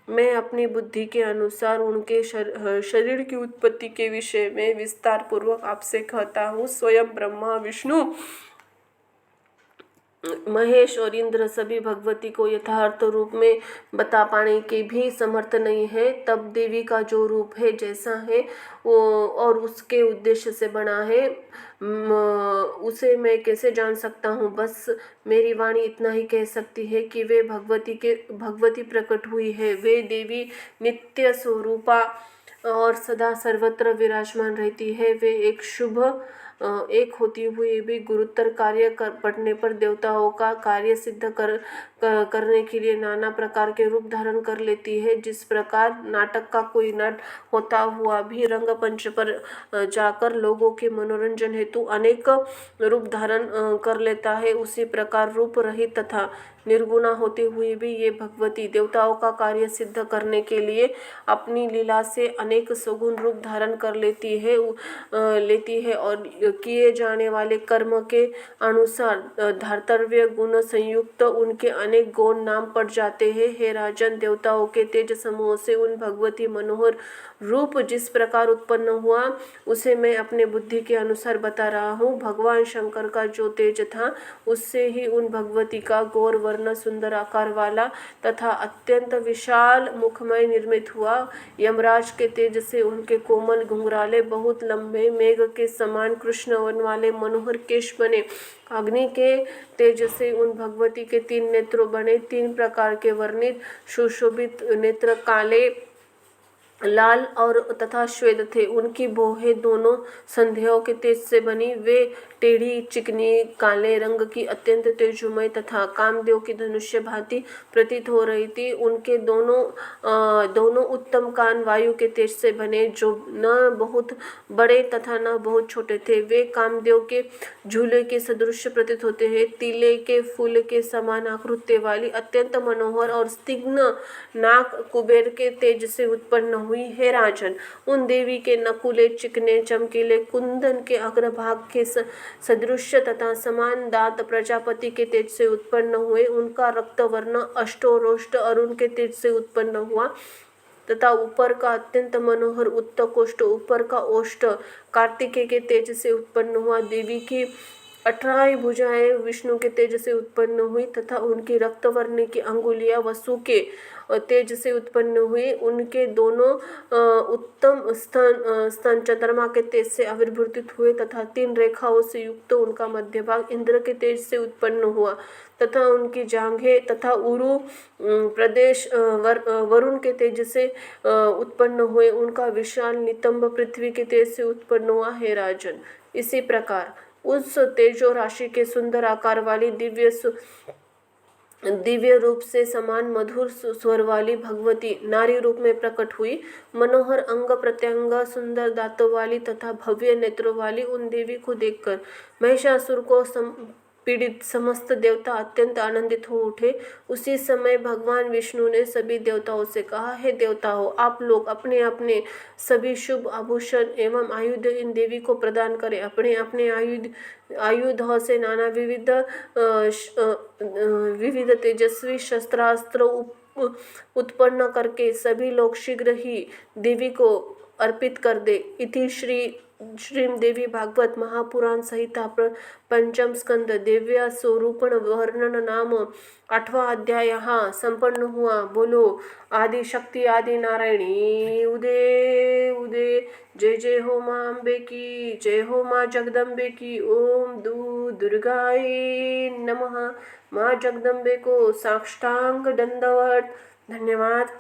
मैं अपनी बुद्धि के अनुसार उनके शरीर की उत्पत्ति के विषय में विस्तार पूर्वक आपसे कहता हूँ। स्वयं ब्रह्मा, विष्णु, महेश और इंद्र सभी भगवती को यथार्थ रूप में बता पाने के भी समर्थ नहीं है। तब देवी का जो रूप है, जैसा है वो और उसके उद्देश्य से बना है, उसे मैं कैसे जान सकता हूँ। बस मेरी वाणी इतना ही कह सकती है कि वे भगवती प्रकट हुई है। वे देवी नित्य स्वरूपा और सदा सर्वत्र विराजमान रहती है। वे एक होती हुई भी गुरुतर कार्य पड़ने पर देवताओं का कार्य सिद्ध करने के लिए नाना प्रकार के रूप धारण कर लेती है। जिस प्रकार नाटक का कोई नट होता हुआ भी रंगमंच पर जाकर लोगों के मनोरंजन हेतु अनेक रूप धारण कर लेता है, उसी प्रकार रूप रहित तथा निर्गुणा होते हुए भी ये भगवती देवताओं का कार्य सिद्ध करने के लिए अपनी लीला से अनेक सगुण रूप धारण कर लेती है और किए जाने वाले कर्म के अनुसार धातव्य गुण संयुक्त उनके अनेक गौण नाम पड़ जाते हैं। हे राजन, देवताओं के तेज समूह से उन भगवती मनोहर रूप जिस प्रकार उत्पन्न हुआ उसे मैं अपने बुद्धि के अनुसार बता रहा हूँ। भगवान शंकर का जो तेज था उससे ही उन भगवती का गौर वर्ण सुंदर आकार वाला तथा अत्यंत विशाल मुखमय निर्मित हुआ। यमराज के तेज से उनके कोमल घुंघराले बहुत लंबे मेघ के समान कृष्ण वन वाले मनोहर केश बने। अग्नि के तेज से उन भगवती के 3 नेत्रों बने। 3 प्रकार के वर्णित सुशोभित नेत्र काले, लाल और तथा श्वेत थे। उनकी भौहें दोनों संध्याओं के तेज से बनी। वे टेढ़ी चिकनी काले रंग की अत्यंत तेजोमय तथा कामदेव की धनुष्य भांति प्रतीत हो रही थी। उनके दोनों उत्तम कान वायु के तेज से बने, जो न बहुत बड़े तथा न बहुत छोटे थे। वे कामदेव के झूले के सदृश प्रतीत होते हैं। तिले के फूल के समान आकृति वाली अत्यंत मनोहर और स्निग्ध नाक कुबेर के तेज से उत्पन्न हुई। हे राजन, उन देवी के नकुले चिकने चमकीले कुंदन के अग्रभाग के सदृश तथा समान दांत प्रजापति के तेज से उत्पन्न हुए। उनका रक्त वर्ण अष्टोरोष्ट अरुण के तेज से उत्पन्न हुआ तथा ऊपर का अत्यंत मनोहर उत्तकोष्ठ, ऊपर का ओष्ठ कार्तिकेय के तेज से उत्पन्न हुआ। देवी की 18 भुजाएं विष्णु के तेज से उत्पन्न हुई तथा उनकी रक्तवर्ण की अंगुलियां वसु के तेज से उत्पन्न हुई। उनके दोनों उत्तम स्तन चंद्रमा के तेज से आविर्भूत हुए तथा 3 रेखाओं से युक्त उनका मध्य भाग इंद्र के तेज से उत्पन्न हुआ तथा उनकी जांघें तथा उरु प्रदेश वरुण के तेज से उत्पन्न हुए। उनका विशाल नितंब पृथ्वी के तेज से उत्पन्न हुआ। हे राजन, इसी प्रकार उस तेजो राशि के सुंदर आकार वाली दिव्य दिव्य रूप से समान मधुर स्वर वाली भगवती नारी रूप में प्रकट हुई। मनोहर अंग प्रत्यंग, सुंदर दांतों वाली तथा भव्य नेत्रों वाली उन देवी को देखकर महिषासुर को पीड़ित समस्त देवता अत्यंत आनंदित हो उठे। उसी समय भगवान विष्णु ने सभी देवताओं से कहा, हे देवताओं, आप लोग अपने अपने सभी शुभ आभूषण एवं आयुध इन देवी को प्रदान करें। अपने अपने आयुधों से नाना विविध तेजस्वी शस्त्रास्त्र उत्पन्न करके सभी लोग शीघ्र ही देवी को अर्पित कर दे। इति श्रीम देवी भागवत महापुराण संहिता पंचम स्कंद दिव्य स्वरूपण वर्णन नाम 8वां अध्याय यहाँ संपन्न हुआ। बोलो आदि शक्ति आदि नारायणी उदे उदे। जय जय हो माँ अम्बे की, जय हो माँ जगदम्बे की। ओम दुर्गाय नमः। माँ जगदम्बे को साष्टांग दंडवत। धन्यवाद।